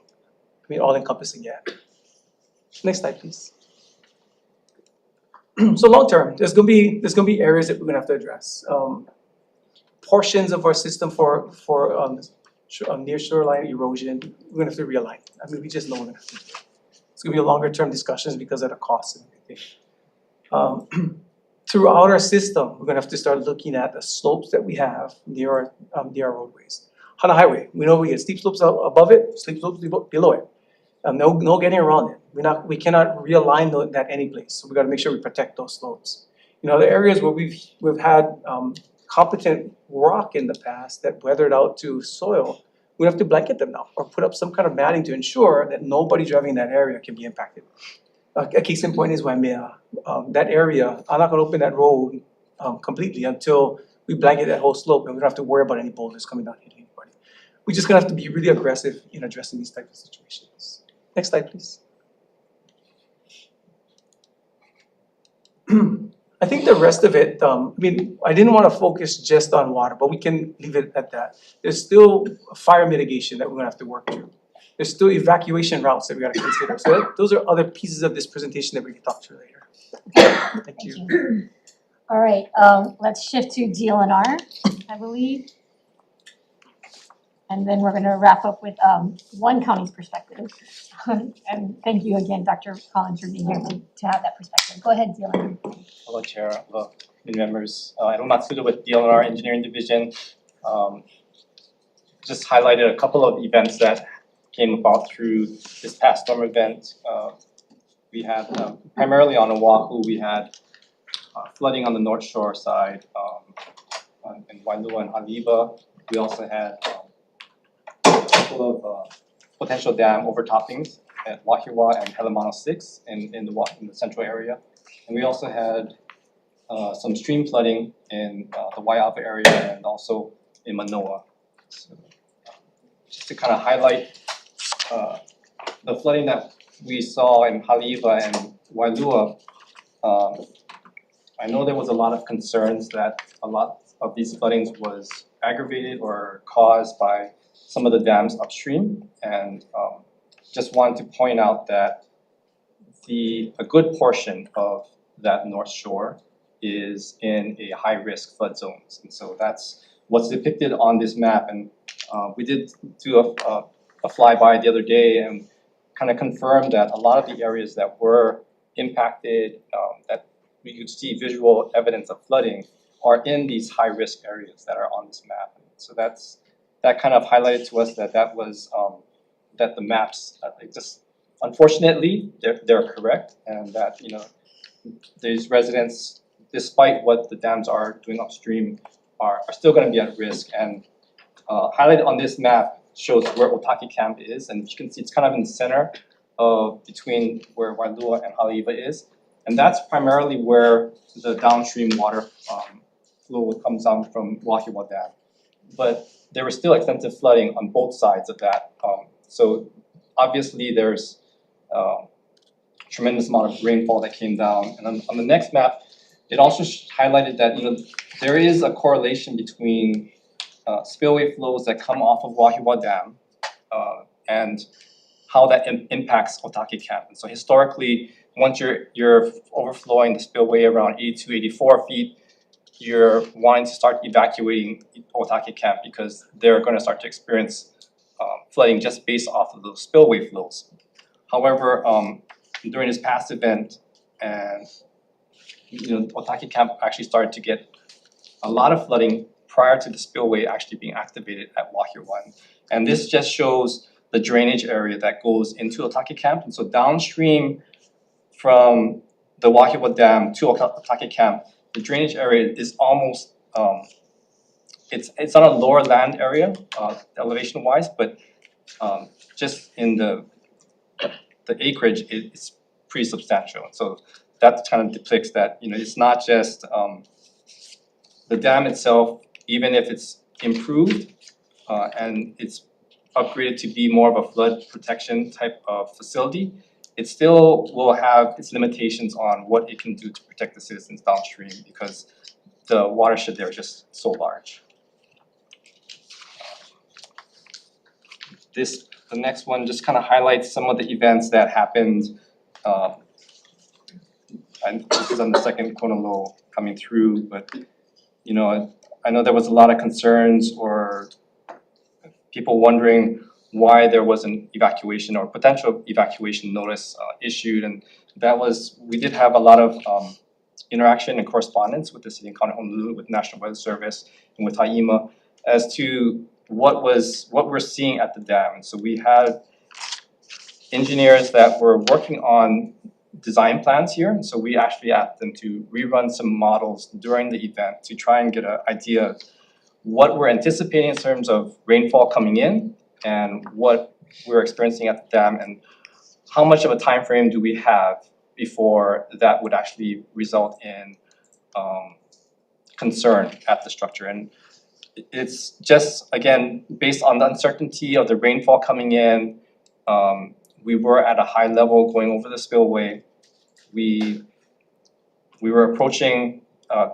encompassing yet. Next slide, please. So long term, there's gonna be areas that we're gonna have to address. Portions of our system for near shoreline erosion, we're gonna have to realign. I mean, we just know we're gonna have to do it. It's gonna be a longer term discussions because of the costs and everything. Throughout our system, we're gonna have to start looking at the slopes that we have near our roadways. Hana Highway, we know we get steep slopes above it, steep slopes below it. No getting around it. We cannot realign that any place. So we gotta make sure we protect those slopes. You know, the areas where we've had competent rock in the past that weathered out to soil, we have to blanket them now or put up some kind of matting to ensure that nobody driving in that area can be impacted. A case in point is Waimea. That area, I'm not gonna open that road completely until we blanket that whole slope and we don't have to worry about any boulders coming down hitting anybody. We're just gonna have to be really aggressive in addressing these types of situations. Next slide, please. I think the rest of it, I didn't want to focus just on water, but we can leave it at that. There's still fire mitigation that we're gonna have to work through. There's still evacuation routes that we gotta consider. So those are other pieces of this presentation that we can talk through later. Thank you. All right, let's shift to DLNR, I believe. And then we're gonna wrap up with one county's perspective. And thank you again, Dr. Collins, for being here to have that perspective. Go ahead, DLNR. Hello, Chair. Hello, committee members. I'm Matsuda with DLNR Engineering Division. Just highlighted a couple of events that came about through this past storm event. We had primarily on Oahu, we had flooding on the North Shore side in Wailua and Haleiwa. We also had a couple of potential dam overtoppings at Wahiawa and Helemano 6 in the central area. And we also had some stream flooding in the Waiʻi area and also in Manoa. So, just to kind of highlight the flooding that we saw in Haleiwa and Wailua, I know there was a lot of concerns that a lot of these floodings was aggravated or caused by some of the dams upstream, and just wanted to point out that a good portion of that North Shore is in a high-risk flood zones, and so that's what's depicted on this map. And we did do a flyby the other day and kind of confirmed that a lot of the areas that were impacted, that we could see visual evidence of flooding, are in these high-risk areas that are on this map. So that kind of highlighted to us that that the maps, just unfortunately, they're correct, and that these residents, despite what the dams are doing upstream, are still going to be at risk. And highlighted on this map shows where Otaki Camp is, and you can see it's kind of in the center of between where Wailua and Haleiwa is, and that's primarily where the downstream water flow comes down from Wahiawa Dam. But there was still extensive flooding on both sides of that. So obviously there's tremendous amount of rainfall that came down. And on the next map, it also highlighted that there is a correlation between spillway flows that come off of Wahiawa Dam and how that impacts Otaki Camp. And so historically, once you're overflowing the spillway around 82, 84 feet, you're wanting to start evacuating Otaki Camp because they're going to start to experience flooding just based off of those spillway flows. However, during this past event, and Otaki Camp actually started to get a lot of flooding prior to the spillway actually being activated at Wahiawa. And this just shows the drainage area that goes into Otaki Camp. And so downstream from the Wahiawa Dam to Otaki Camp, the drainage area is almost it's on a lower land area, elevation wise, but just in the acreage, it's pretty substantial. So that kind of depicts that it's not just the dam itself, even if it's improved and it's upgraded to be more of a flood protection type of facility, it still will have its limitations on what it can do to protect the citizens downstream because the watershed there is just so large. The next one just kind of highlights some of the events that happened. And this is on the second Konolo coming through, but I know there was a lot of concerns or people wondering why there was an evacuation or potential evacuation notice issued, and we did have a lot of interaction and correspondence with the City and County of Honolulu, with National Weather Service, and with HiEMA as to what we're seeing at the dam. And so we had engineers that were working on design plans here, and so we actually asked them to rerun some models during the event to try and get an idea of what we're anticipating in terms of rainfall coming in and what we're experiencing at the dam, and how much of a time frame do we have before that would actually result in concern at the structure. And it's just, again, based on the uncertainty of the rainfall coming in, we were at a high level going over the spillway. We were approaching, I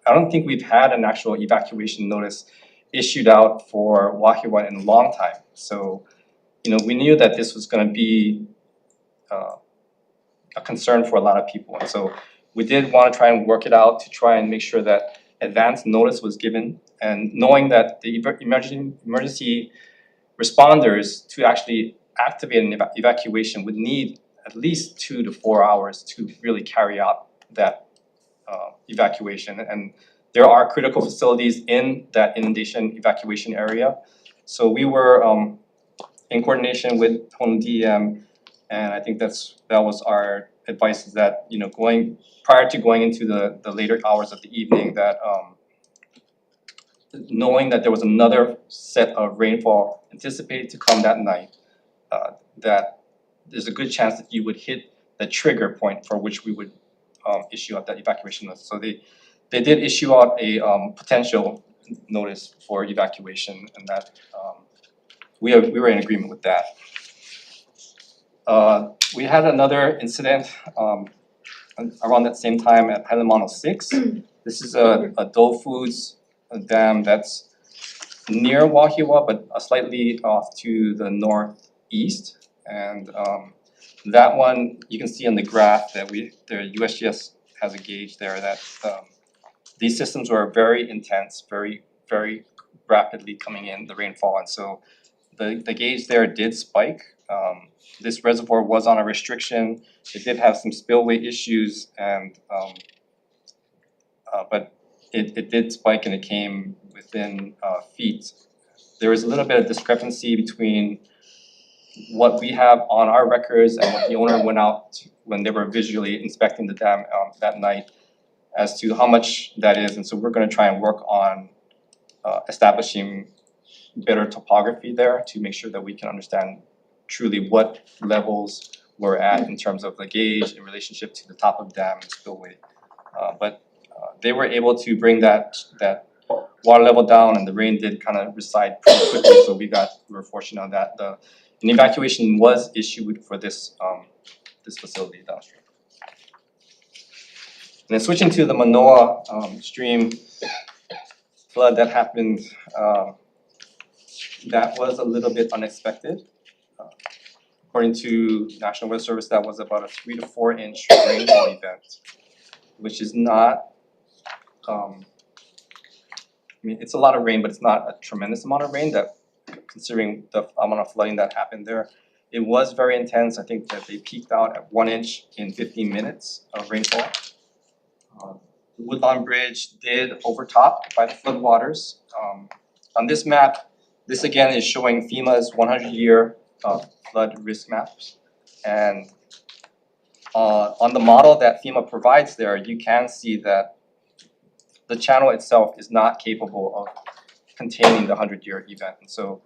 don't think we've had an actual evacuation notice issued out for Wahiawa in a long time. So, we knew that this was going to be a concern for a lot of people. And so we did want to try and work it out to try and make sure that advance notice was given, and knowing that the emergency responders to actually activate an evacuation would need at least 2 to 4 hours to really carry out that evacuation. And there are critical facilities in that inundation evacuation area. So we were in coordination with Honolulu DEM, and I think that was our advice, is that prior to going into the later hours of the evening, that knowing that there was another set of rainfall anticipated to come that night, that there's a good chance that you would hit the trigger point for which we would issue out that evacuation notice. So they did issue out a potential notice for evacuation, and that we were in agreement with that. We had another incident around that same time at HiEMA 6. This is a Dole Foods dam that's near Wahiawa, but slightly off to the northeast. And that one, you can see on the graph that the USGS has a gauge there that these systems were very intense, very rapidly coming in, the rainfall, and so the gauge there did spike. This reservoir was on a restriction. It did have some spillway issues, and but it did spike and it came within feet. There was a little bit of discrepancy between what we have on our records and what the owner went out to when they were visually inspecting the dam that night as to how much that is, and so we're gonna try and work on establishing better topography there to make sure that we can understand truly what levels we're at in terms of the gauge in relationship to the top of dam and spillway. But they were able to bring that water level down, and the rain did kind of recede pretty quickly, so we were fortunate on that. An evacuation was issued for this facility downstream. And then switching to the Manoa stream flood that happened, that was a little bit unexpected. According to National Weather Service, that was about a 3 to 4 inch rainfall event, which is not, I mean, it's a lot of rain, but it's not a tremendous amount of rain that, considering the amount of flooding that happened there. It was very intense. I think that they peaked out at 1 inch in 15 minutes of rainfall. The Woodlawn Bridge did overtop by the floodwaters. On this map, this again is showing FEMA's 100-year flood risk maps. And on the model that FEMA provides there, you can see that the channel itself is not capable of containing the 100-year event. And so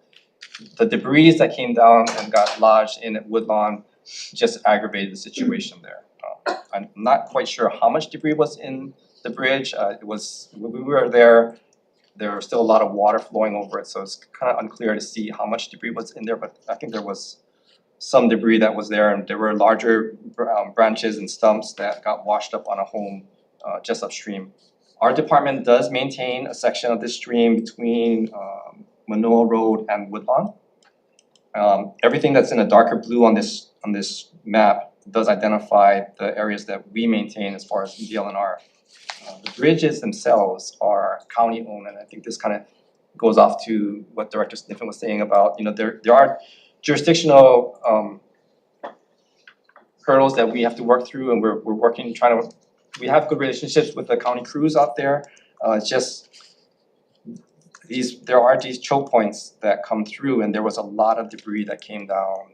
the debris that came down and got lodged in at Woodlawn just aggravated the situation there. I'm not quite sure how much debris was in the bridge. When we were there was still a lot of water flowing over it, so it's kind of unclear to see how much debris was in there, but I think there was some debris that was there, and there were larger branches and stumps that got washed up on a home just upstream. Our department does maintain a section of this stream between Manoa Road and Woodlawn. Everything that's in a darker blue on this map does identify the areas that we maintain as far as DLNR. The bridges themselves are county owned, and I think this kind of goes off to what Director Sniffen was saying about, you know, there are jurisdictional hurdles that we have to work through, and we're working, we have good relationships with the county crews out there. It's just there are these choke points that come through, and there was a lot of debris that came down.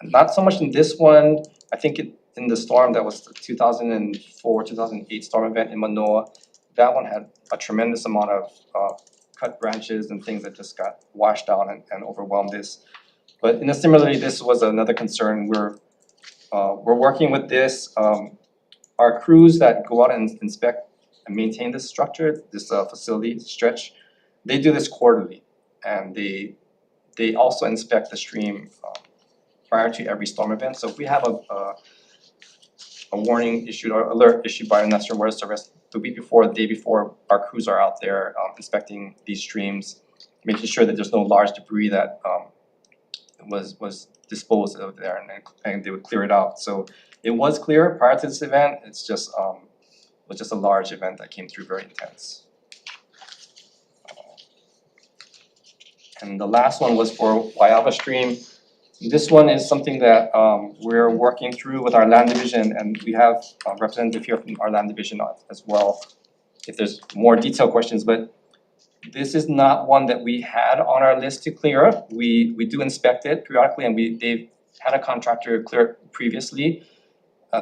Not so much in this one. I think in the storm that was the 2004, 2008 storm event in Manoa, that one had a tremendous amount of cut branches and things that just got washed down and overwhelmed this. But similarly, this was another concern. We're working with this. Our crews that go out and inspect and maintain this structure, this facility stretch, they do this quarterly, and they also inspect the stream prior to every storm event. So if we have a warning issued or alert issued by the National Weather Service the week before, the day before, our crews are out there inspecting these streams, making sure that there's no large debris that was disposed of there, and they would clear it out. So it was clear prior to this event. It's just was just a large event that came through very intense. And the last one was for Waiawa Stream. This one is something that we're working through with our land division, and we have a representative here from our land division as well, if there's more detailed questions. But this is not one that we had on our list to clear up. We do inspect it periodically, and they've had a contractor clear it previously.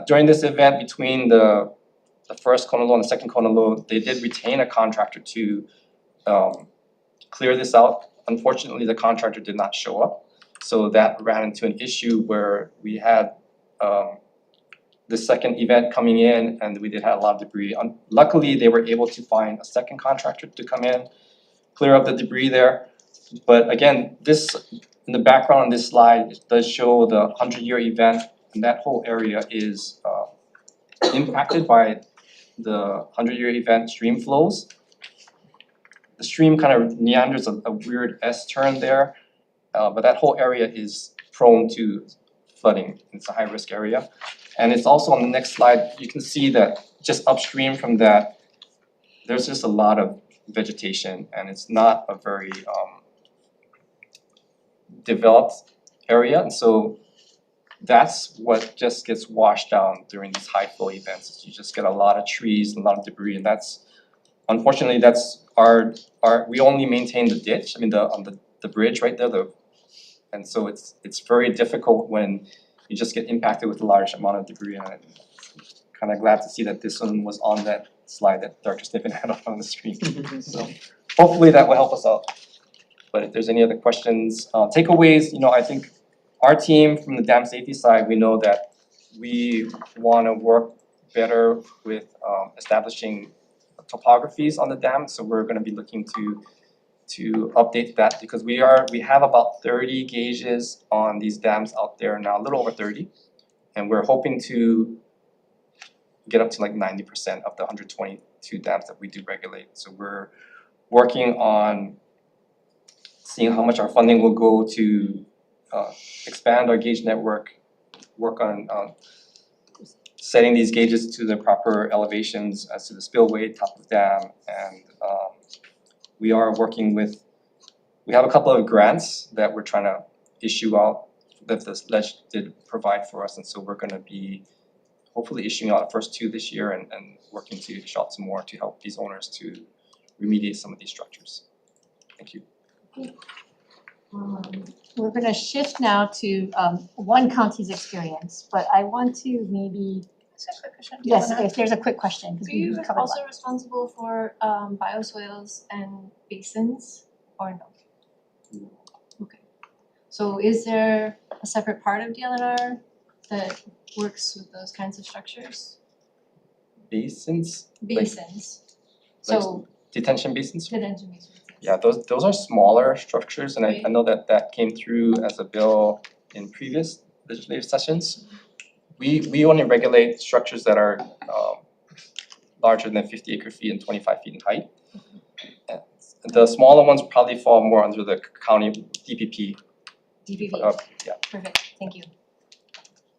During this event between the first kona low and the second kona low, they did retain a contractor to clear this out. Unfortunately, the contractor did not show up. So that ran into an issue where we had the second event coming in, and we did have a lot of debris. Luckily, they were able to find a second contractor to come in, clear up the debris there. But again, this, in the background on this slide, it does show the 100-year event, and that whole area is impacted by the 100-year event stream flows. The stream kind of meanders a weird S-turn there, but that whole area is prone to flooding. It's a high-risk area. And it's also on the next slide, you can see that just upstream from that, there's just a lot of vegetation, and it's not a very developed area, and so that's what just gets washed down during these high flow events. You just get a lot of trees, a lot of debris, and that's unfortunately that's our we only maintain the ditch, I mean the bridge right there, and so it's very difficult when you just get impacted with a large amount of debris, and I'm kinda glad to see that this one was on that slide that Dr. Sniffen had up on the screen. So hopefully that will help us out. But if there's any other questions, takeaways, I think our team from the dam safety side, we know that we wanna work better with establishing topographies on the dam, so we're gonna be looking to update that because we have about 30 gauges on these dams out there now, a little over 30. And we're hoping to get up to like 90% of the 122 dams that we do regulate. So we're working on seeing how much our funding will go to expand our gauge network, work on setting these gauges to the proper elevations as to the spillway, top of the dam, and we are working with, we have a couple of grants that we're trying to issue out that the ledge did provide for us, and so we're gonna be hopefully issuing out the first 2 this year and working to issue out some more to help these owners to remediate some of these structures. Thank you. We're gonna shift now to one county's experience, but I want to maybe, Is that a quick question? yes, if there's a quick question, because Are we you covered a lot. also responsible for bioswales and basins or no? Okay. So is there a separate part of DLNR that works with those kinds of structures? Basins, Basins. like So detention basins? detention basins. Yeah, those are smaller structures, and I Right. know that came through as a bill in previous legislative sessions. We only regulate structures that are larger than 50 acre-feet and 25 feet in height. And the smaller ones probably fall more under the county DPP. DPP. Yeah. Perfect, thank you.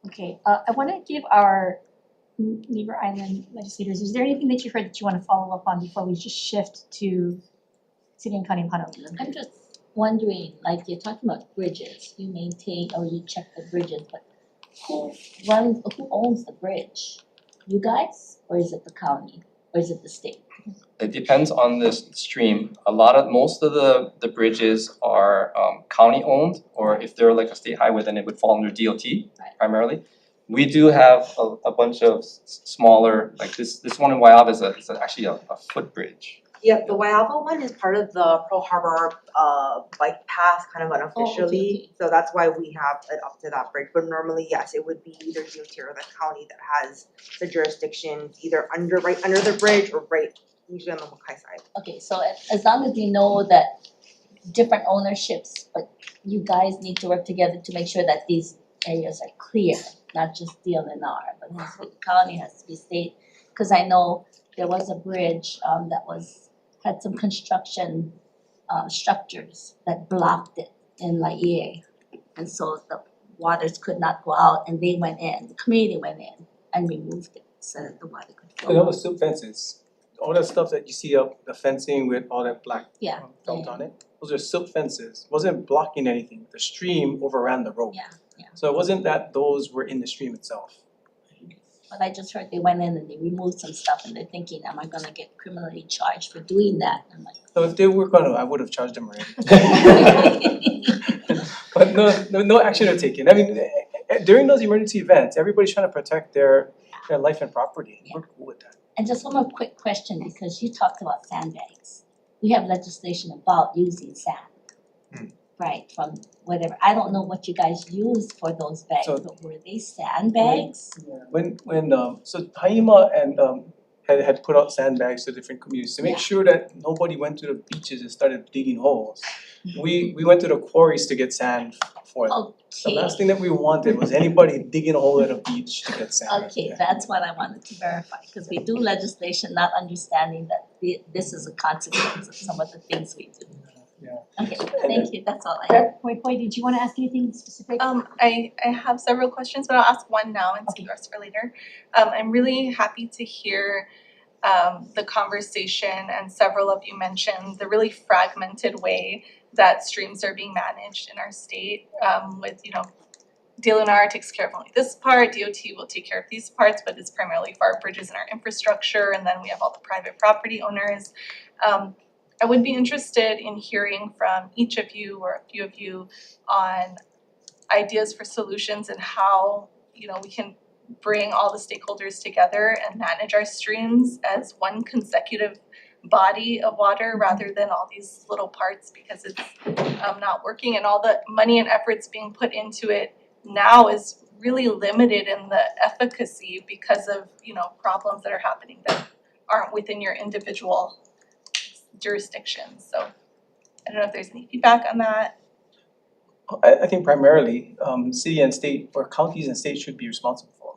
Okay, I wanna give our neighbor island legislators, is there anything that you heard that you wanna follow up on before we just shift to City and County of Honolulu? I'm just wondering, like you're talking about bridges, you maintain or you check the bridges, but who owns the bridge? You guys, or is it the county, or is it the state? It depends on the stream. Most of the bridges are county owned, or if they're like a state highway, then it would fall under DOT Right. primarily. We do have a bunch of smaller, like this one in Waiava is actually a footbridge. Yeah, the Waiava one is part of the Pearl Harbor bike path, kind of unofficially. okay. So that's why we have it up to that bridge. But normally, yes, it would be either DOT or the county that has the jurisdiction either right under the bridge or right usually on the Makai side. Okay, so as long as we know that different ownerships, but you guys need to work together to make sure that these areas are clear, not just DLNR, but it has to be the county, it has to be state. Cause I know there was a bridge that had some construction structures that blocked it in Laie. And so the waters could not go out and they went in, the community went in and removed it so that the water could So that flow. was silk fences. All that stuff that you see up, the fencing with all that black Yeah, felt on it, those are silk fences, wasn't blocking anything, the stream overran the road. yeah, yeah. So it wasn't that those were in the stream itself. But I just heard they went in and they removed some stuff and they're thinking, am I gonna get criminally charged for doing that? I'm like, So if they were gonna, I would have charged them already. But no action are taken. I mean, during those emergency events, everybody's trying to protect their life and property. We're cool with that. And just one more quick question, because you talked about sandbags. We have legislation about using sand Right, from whatever, I don't know what you guys used for those bags, So- but were they sandbags? When so HiEMA and had put out sandbags to different communities to make Yeah. sure that nobody went to the beaches and started digging holes. We went to the quarries to get sand for them. The Okay. last thing that we wanted was anybody digging a hole at a beach to get sand. Okay, that's what I wanted to verify, because we do legislation not understanding that this is a consequence of some of the things we do. Yeah. Okay, thank you, that's all I have. Director Poi, did you wanna ask anything specific? I have several questions, but I'll ask one now and save the rest for later. I'm really happy to hear the conversation, and several of you mentioned the really fragmented way that streams are being managed in our state, with, DLNR takes care of only this part, DOT will take care of these parts, but it's primarily for our bridges and our infrastructure, and then we have all the private property owners. I would be interested in hearing from each of you or a few of you on ideas for solutions and how, we can bring all the stakeholders together and manage our streams as one consecutive body of water rather than all these little parts, because it's not working, and all the money and efforts being put into it now is really limited in the efficacy because of, problems that are happening that aren't within your individual jurisdictions. So I don't know if there's any feedback on that. I think primarily, city and state, or counties and states should be responsible for.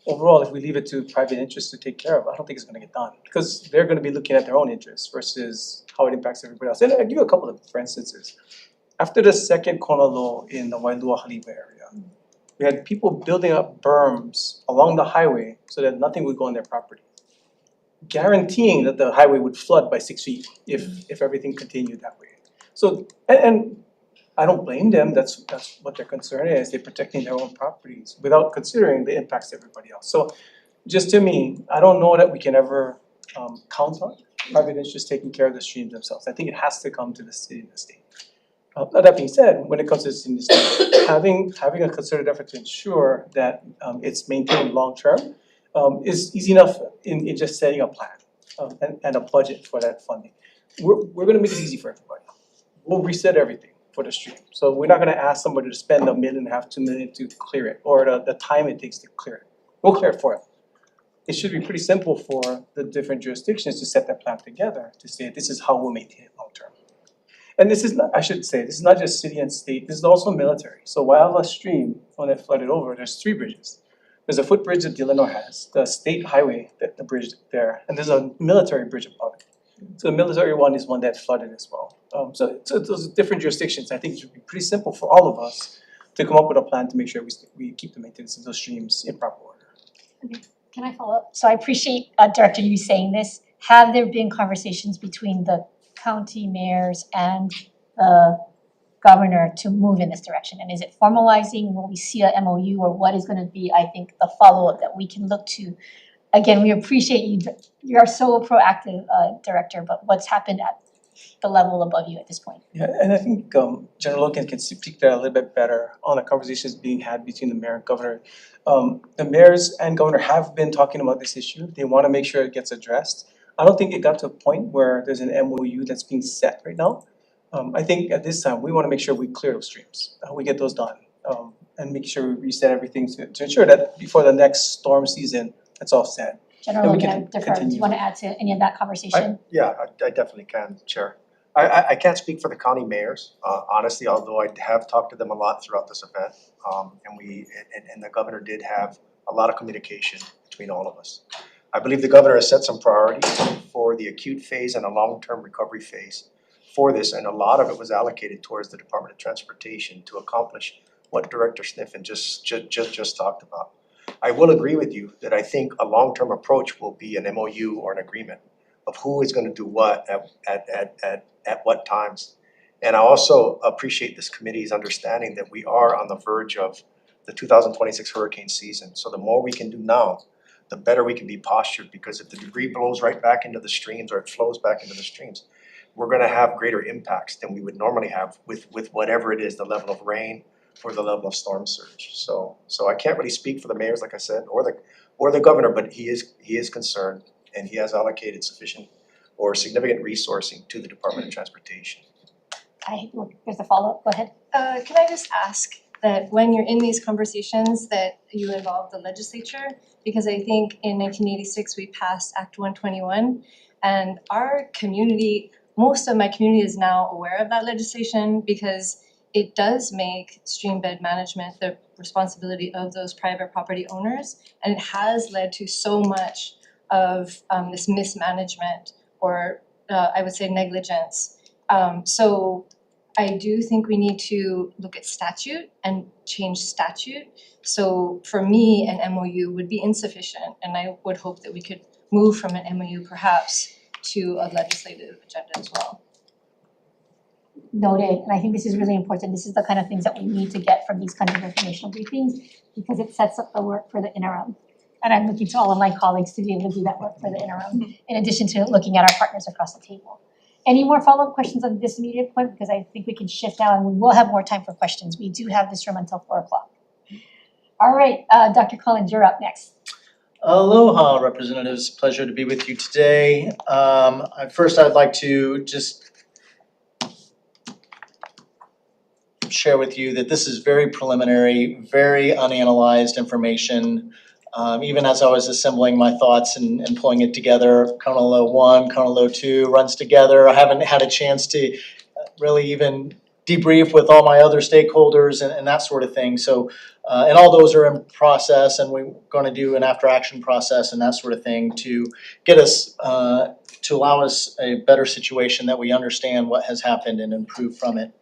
Overall, if we leave it to private interests to take care of, I don't think it's gonna get done, because they're gonna be looking at their own interests versus how it impacts everybody else. And I'll give you a couple of for instances. After the second Kona low in the Wailua Haliwa area, we had people building up berms along the highway so that nothing would go on their property, guaranteeing that the highway would flood by 6 feet if everything continued that way. So, and I don't blame them, that's what their concern is, they're protecting their own properties without considering the impacts to everybody else. So just to me, I don't know that we can ever count on private interests taking care of the streams themselves. I think it has to come to the city and the state. That being said, when it comes to the city and the state, having a concerted effort to ensure that it's maintained long term is easy enough in just setting a plan and a budget for that funding. We're gonna make it easy for everybody. We'll reset everything for the stream. So we're not gonna ask somebody to spend $1.5 million, $2 million to clear it, or the time it takes to clear it. We'll clear it for it. It should be pretty simple for the different jurisdictions to set that plan together to say this is how we'll maintain it long term. And this is not, I should say, this is not just city and state, this is also military. So Waialawa Stream, when it flooded over, there's 3 bridges. There's a footbridge that DLNR has, the state highway, the bridge there, and there's a military bridge above it. So the military one is one that flooded as well. So those different jurisdictions, I think it should be pretty simple for all of us to come up with a plan to make sure we keep the maintenance of those streams in proper order. Can I follow up? So I appreciate, Director, you saying this. Have there been conversations between the county mayors and the governor to move in this direction? And is it formalizing? Will we see a MOU, or what is gonna be, I think, the follow-up that we can look to? Again, we appreciate you, you are so proactive, Director, but what's happened at the level above you at this point? Yeah, and I think General Logan can speak to that a little bit better on the conversations being had between the mayor and governor. The mayors and governor have been talking about this issue. They wanna make sure it gets addressed. I don't think it got to a point where there's an MOU that's being set right now. I think at this time, we wanna make sure we clear those streams, we get those done. And make sure we reset everything to ensure that before the next storm season, it's all set. General And we Logan, I can defer, do you continue. wanna add to any of that conversation? I definitely can, Chair. I can't speak for the county mayors, honestly, although I have talked to them a lot throughout this event. And the governor did have a lot of communication between all of us. I believe the governor has set some priorities for the acute phase and a long-term recovery phase for this, and a lot of it was allocated towards the Department of Transportation to accomplish what Director Sniffen just talked about. I will agree with you that I think a long-term approach will be an MOU or an agreement of who is gonna do what at what times. And I also appreciate this committee's understanding that we are on the verge of the 2026 hurricane season. So the more we can do now, the better we can be postured, because if the debris blows right back into the streams or it flows back into the streams, we're gonna have greater impacts than we would normally have with whatever it is, the level of rain or the level of storm surge. So I can't really speak for the mayors, like I said, or the governor, but he is concerned, and he has allocated sufficient or significant resourcing to the Department of Transportation. There's a follow-up, go ahead. Can I just ask that when you're in these conversations that you involve the legislature? Because I think in 1986 we passed Act 121 and our community, most of my community is now aware of that legislation because it does make stream bed management the responsibility of those private property owners, and it has led to so much of this mismanagement or I would say negligence. So I do think we need to look at statute and change statute. So for me, an MOU would be insufficient, and I would hope that we could move from an MOU perhaps to a legislative agenda as well. Noted, and I think this is really important. This is the kind of things that we need to get from these kind of informational briefings because it sets up the work for the interim. And I'm looking to all of my colleagues to be able to do that work for the interim, in addition to looking at our partners across the table. Any more follow-up questions on this immediate point? Because I think we can shift now and we will have more time for questions. We do have this room until 4 o'clock. All right, Dr. Collins, you're up next. Aloha, representatives. Pleasure to be with you today. First, I'd like to just share with you that this is very preliminary, very unanalyzed information. Even as I was assembling my thoughts and pulling it together, Honolulu 1, Honolulu 2 runs together. I haven't had a chance to really even debrief with all my other stakeholders and that sort of thing. So, and all those are in process, and we're going to do an after action process and that sort of thing to get us, to allow us a better situation that we understand what has happened and improve from it.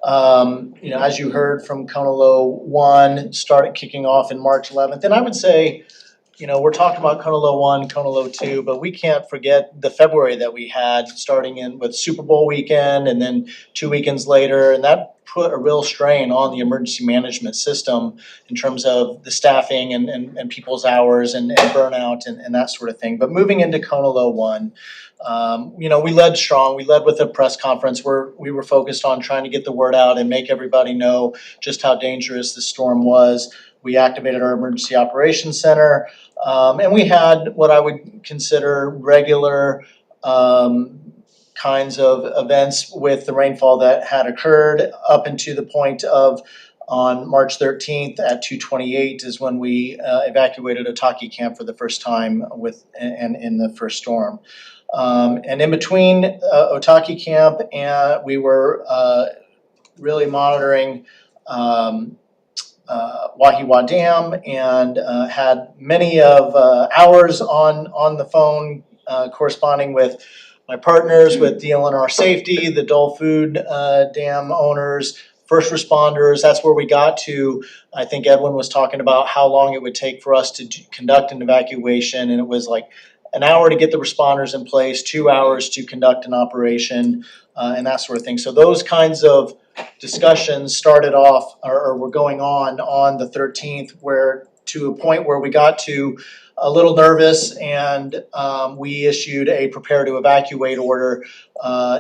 As you heard from Honolulu 1, started kicking off in March 11th. And I would say, we're talking about Honolulu 1, Honolulu 2, but we can't forget the February that we had, starting in with Super Bowl weekend and then 2 weekends later. And that put a real strain on the emergency management system in terms of the staffing and people's hours and burnout and that sort of thing. But moving into Honolulu 1, we led strong. We led with a press conference where we were focused on trying to get the word out and make everybody know just how dangerous the storm was. We activated our emergency operations center, and we had what I would consider regular kinds of events with the rainfall that had occurred up into the point of on March 13th at 2:28 is when we evacuated Otaki camp for the first time in the first storm. And in between Otaki camp and we were really monitoring Wahiawa Dam and had many of hours on the phone corresponding with my partners with DLNR Safety, the Dole Food Dam owners, first responders. That's where we got to. I think Edwin was talking about how long it would take for us to conduct an evacuation, and it was like an hour to get the responders in place, 2 hours to conduct an operation, and that sort of thing. So those kinds of discussions started off or were going on the 13th, where to a point where we got to a little nervous, and we issued a prepare to evacuate order,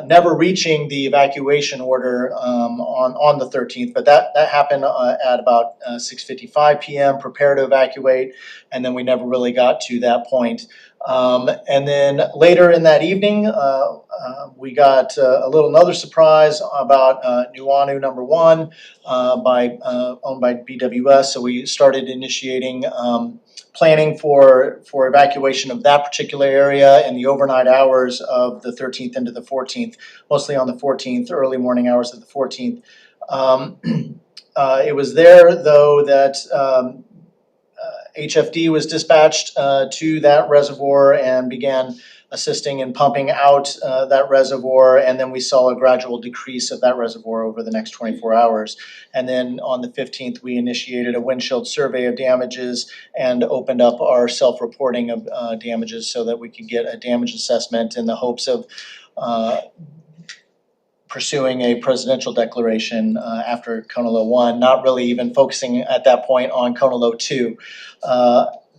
never reaching the evacuation order on the 13th, but that happened at about 6:55 p.m., prepare to evacuate, and then we never really got to that point. And then later in that evening, we got another surprise about Nuanu number 1 owned by BWS. So we started initiating planning for evacuation of that particular area in the overnight hours of the 13th into the 14th, mostly on the 14th, early morning hours of the 14th. It was there, though, that HFD was dispatched to that reservoir and began assisting in pumping out that reservoir, and then we saw a gradual decrease of that reservoir over the next 24 hours. And then on the 15th, we initiated a windshield survey of damages and opened up our self-reporting of damages so that we could get a damage assessment in the hopes of pursuing a presidential declaration after Honolulu 1, not really even focusing at that point on Honolulu 2.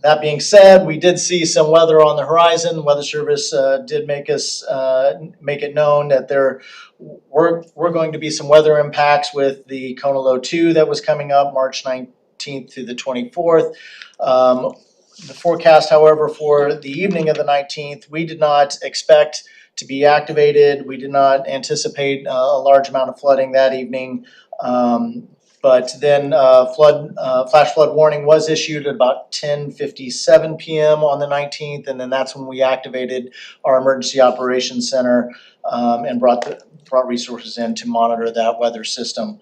That being said, we did see some weather on the horizon. Weather Service did make it known that there were going to be some weather impacts with the Honolulu 2 that was coming up March 19th through the 24th. The forecast, however, for the evening of the 19th, we did not expect to be activated. We did not anticipate a large amount of flooding that evening. But then flash flood warning was issued at about 10:57 p.m. on the 19th, and then that's when we activated our emergency operations center and brought resources in to monitor that weather system.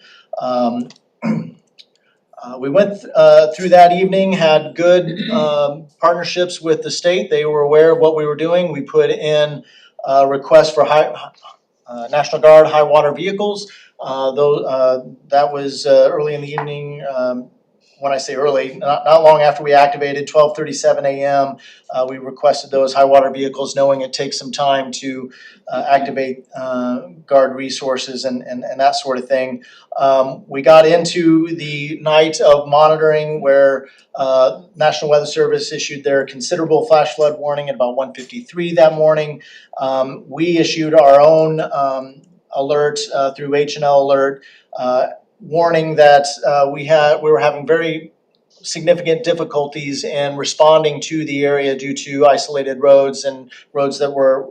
We went through that evening, had good partnerships with the state. They were aware of what we were doing. We put in requests for National Guard high water vehicles. That was early in the evening. When I say early, not long after we activated, 12:37 a.m. We requested those high water vehicles, knowing it takes some time to activate Guard resources and that sort of thing. We got into the night of monitoring where National Weather Service issued their considerable flash flood warning at about 1:53 that morning. We issued our own alert through HNL alert, warning that we were having very significant difficulties in responding to the area due to isolated roads and roads that were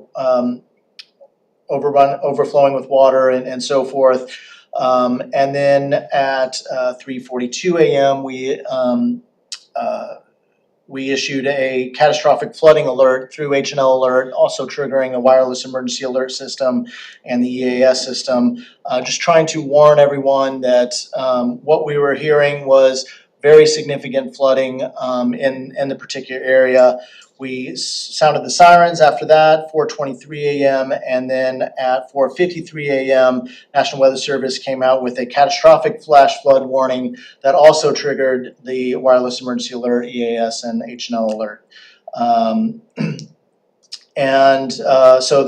overflowing with water and so forth. And then at 3:42 a.m. we issued a catastrophic flooding alert through HNL alert, also triggering a wireless emergency alert system and the EAS system, just trying to warn everyone that what we were hearing was very significant flooding in the particular area. We sounded the sirens after that, 4:23 a.m., and then at 4:53 a.m., National Weather Service came out with a catastrophic flash flood warning that also triggered the wireless emergency alert, EAS, and HNL alert. So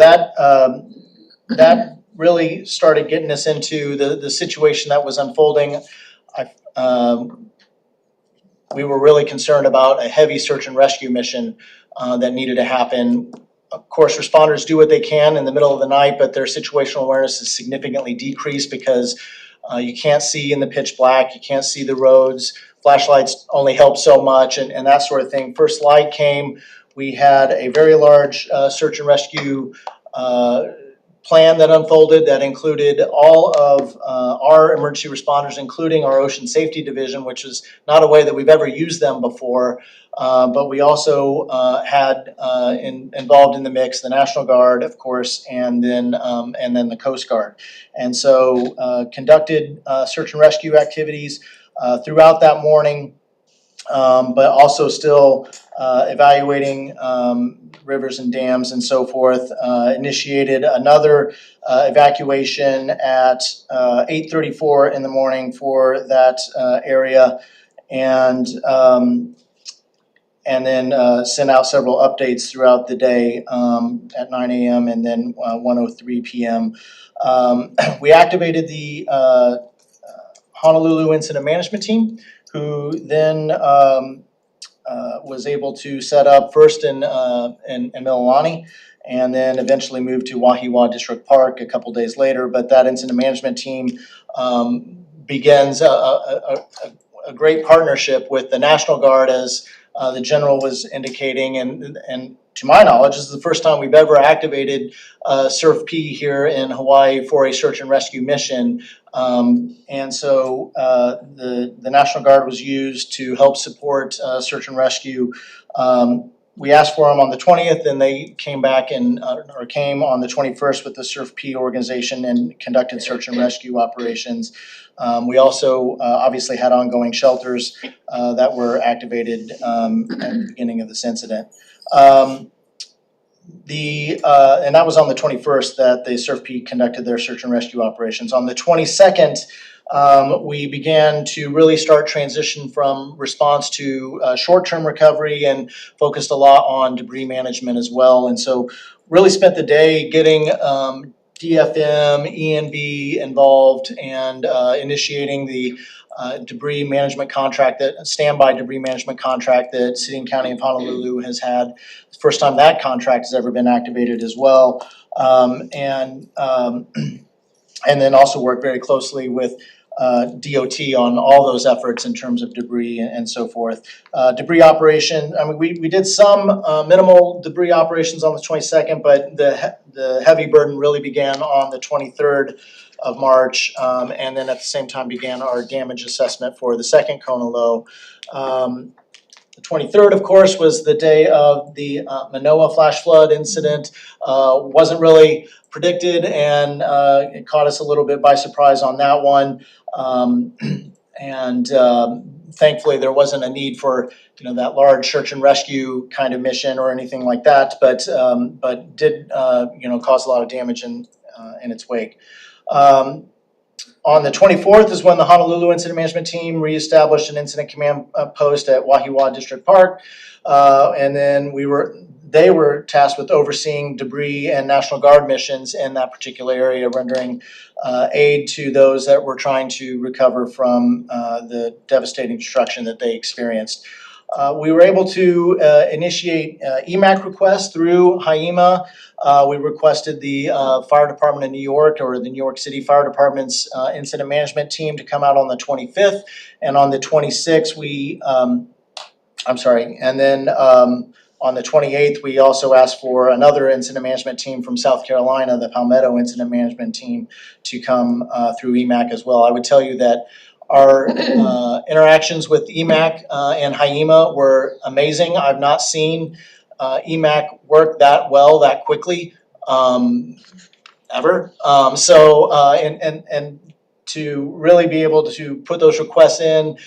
that really started getting us into the situation that was unfolding. We were really concerned about a heavy search and rescue mission that needed to happen. Of course, responders do what they can in the middle of the night, but their situational awareness is significantly decreased because you can't see in the pitch black, you can't see the roads, flashlights only help so much, and that sort of thing. First light came, we had a very large search and rescue plan that unfolded that included all of our emergency responders, including our Ocean Safety Division, which is not a way that we've ever used them before. But we also had involved in the mix the National Guard, of course, and then the Coast Guard. And so conducted search and rescue activities throughout that morning, but also still evaluating rivers and dams and so forth. Initiated another evacuation at 8:34 in the morning for that area, and then sent out several updates throughout the day at 9 a.m. and then 1:03 p.m. We activated the Honolulu Incident Management Team, who then was able to set up first in Mililani, and then eventually moved to Wahiawa District Park a couple days later. But that incident management team begins a great partnership with the National Guard, as the general was indicating, and to my knowledge, this is the first time we've ever activated SURF P here in Hawaii for a search and rescue mission. And so the National Guard was used to help support search and rescue. We asked for them on the 20th, and they came back or came on the 21st with the SURF P organization and conducted search and rescue operations. We also obviously had ongoing shelters that were activated at the beginning of this incident. And that was on the 21st that the SURF P conducted their search and rescue operations. On the 22nd, we began to really start transition from response to short-term recovery and focused a lot on debris management as well. And so really spent the day getting DFM, ENB involved and initiating the debris management contract, that standby debris management contract that City and County of Honolulu has had. It's the first time that contract has ever been activated as well. And then also worked very closely with DOT on all those efforts in terms of debris and so forth. Debris operation, I mean, we did some minimal debris operations on the 22nd, but the heavy burden really began on the 23rd of March, and then at the same time began our damage assessment for the second Kona low. The 23rd, of course, was the day of the Manoa flash flood incident. Wasn't really predicted, and it caught us a little bit by surprise on that one. Thankfully, there wasn't a need for that large search and rescue kind of mission or anything like that, but did cause a lot of damage in its wake. On the 24th is when the Honolulu Incident Management Team reestablished an incident command post at Wahiawa District Park, and then they were tasked with overseeing debris and National Guard missions in that particular area, rendering aid to those that were trying to recover from the devastating destruction that they experienced. We were able to initiate EMAC requests through HiEMA. We requested the Fire Department of New York, or the New York City Fire Department's incident management team, to come out on the 25th, and on the 26th on the 28th, we also asked for another incident management team from South Carolina, the Palmetto Incident Management Team, to come through EMAC as well. I would tell you that our interactions with EMAC and HiEMA were amazing. I've not seen EMAC work that well, that quickly, ever. And to really be able to put those requests in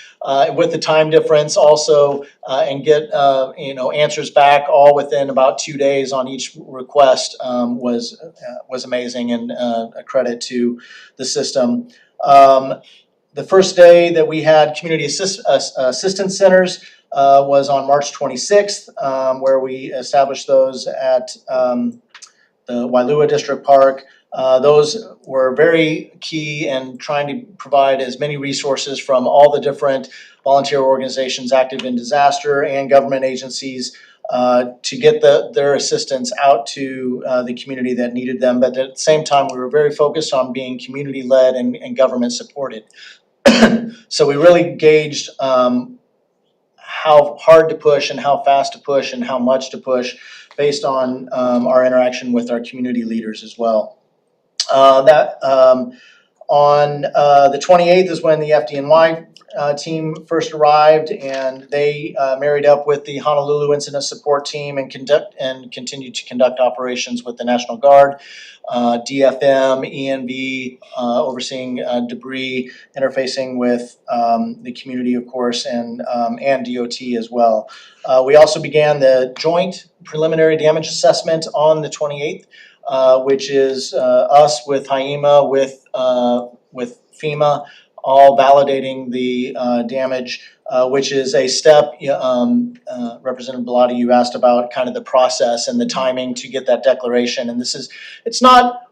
with the time difference also, and get answers back all within about 2 days on each request was amazing, and a credit to the system. The first day that we had community assistance centers was on March 26th, where we established those at the Wailua District Park. Those were very key in trying to provide as many resources from all the different volunteer organizations active in disaster and government agencies to get their assistance out to the community that needed them. But at the same time, we were very focused on being community-led and government-supported. So we really gauged how hard to push and how fast to push and how much to push based on our interaction with our community leaders as well. On the 28th is when the FDNY team first arrived, and they married up with the Honolulu Incident Support Team and continued to conduct operations with the National Guard, DFM, ENV, overseeing debris, interfacing with the community, of course, and DOT as well. We also began the joint preliminary damage assessment on the 28th, which is us with HiEMA, with FEMA, all validating the damage, which is a step. Representative Bellotti, you asked about kind of the process and the timing to get that declaration, and it's not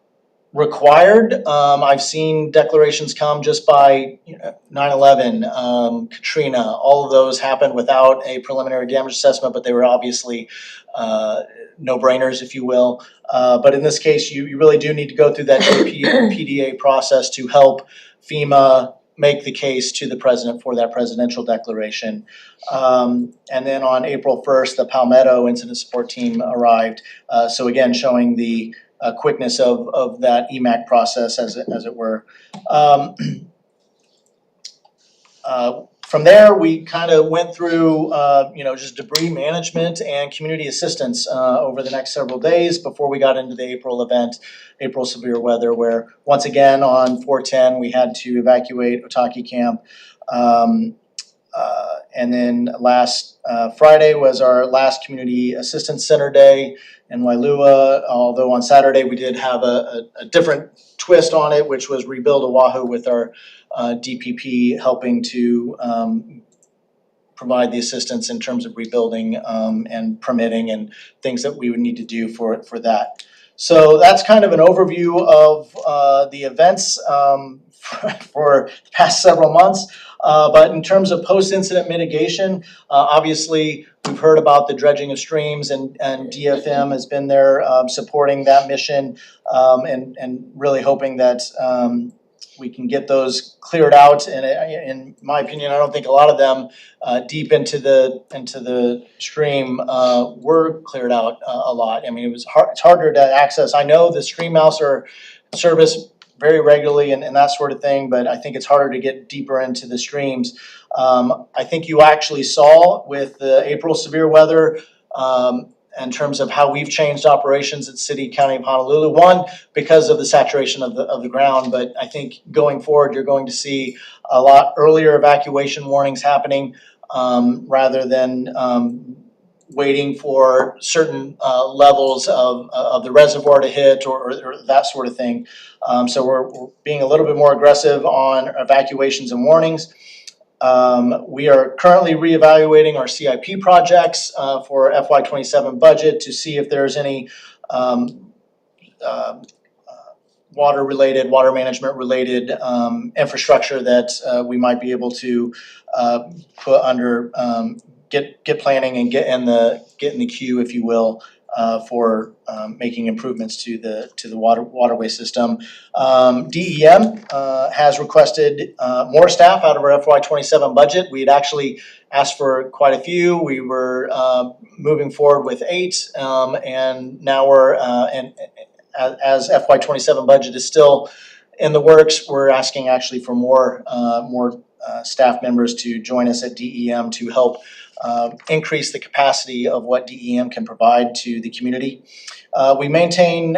required. I've seen declarations come just by 9/11, Katrina. All of those happened without a preliminary damage assessment, but they were obviously no-brainers, if you will. But in this case, you really do need to go through that PDA process to help FEMA make the case to the president for that presidential declaration. And then on April 1st, the Palmetto Incident Support Team arrived. So again, showing the quickness of that EMAC process, as it were. From there, we kind of went through, just debris management and community assistance over the next several days before we got into the April event, April severe weather, where once again on 4/10 we had to evacuate Otaki Camp. And then last Friday was our last community assistance center day in Wailua, although on Saturday we did have a different twist on it, which was rebuild Oahu with our DPP helping to provide the assistance in terms of rebuilding and permitting and things that we would need to do for that. So that's kind of an overview of the events for the past several months. But in terms of post-incident mitigation, obviously we've heard about the dredging of streams, and DFM has been there supporting that mission, and really hoping that we can get those cleared out, and in my opinion, I don't think a lot of them deep into the stream were cleared out a lot. I mean, it's harder to access. I know the stream mouse are serviced very regularly and that sort of thing, but I think it's harder to get deeper into the streams. I think you actually saw with the April severe weather, in terms of how we've changed operations at City County of Honolulu. One, because of the saturation of the ground, but I think going forward, you're going to see a lot earlier evacuation warnings happening, rather than waiting for certain levels of the reservoir to hit or that sort of thing. So we're being a little bit more aggressive on evacuations and warnings. We are currently reevaluating our CIP projects for FY27 budget to see if there's any water management related infrastructure that we might be able to put under, get planning and get in the queue, if you will, for making improvements to the waterway system. DEM has requested more staff out of our FY27 budget. We had actually asked for quite a few. We were moving forward with 8, and now we're as FY27 budget is still in the works, we're asking actually for more staff members to join us at DEM to help increase the capacity of what DEM can provide to the community. We maintain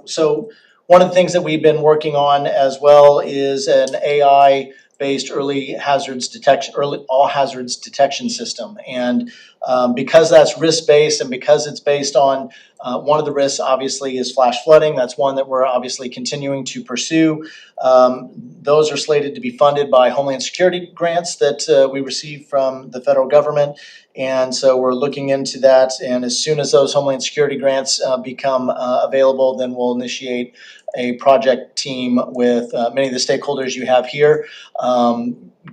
so one of the things that we've been working on as well is an AI-based all hazards detection system. And because that's risk-based and because it's based on one of the risks obviously is flash flooding. That's one that we're obviously continuing to pursue. Those are slated to be funded by Homeland Security grants that we receive from the federal government. And so we're looking into that. And as soon as those Homeland Security grants become available, then we'll initiate a project team with many of the stakeholders you have here,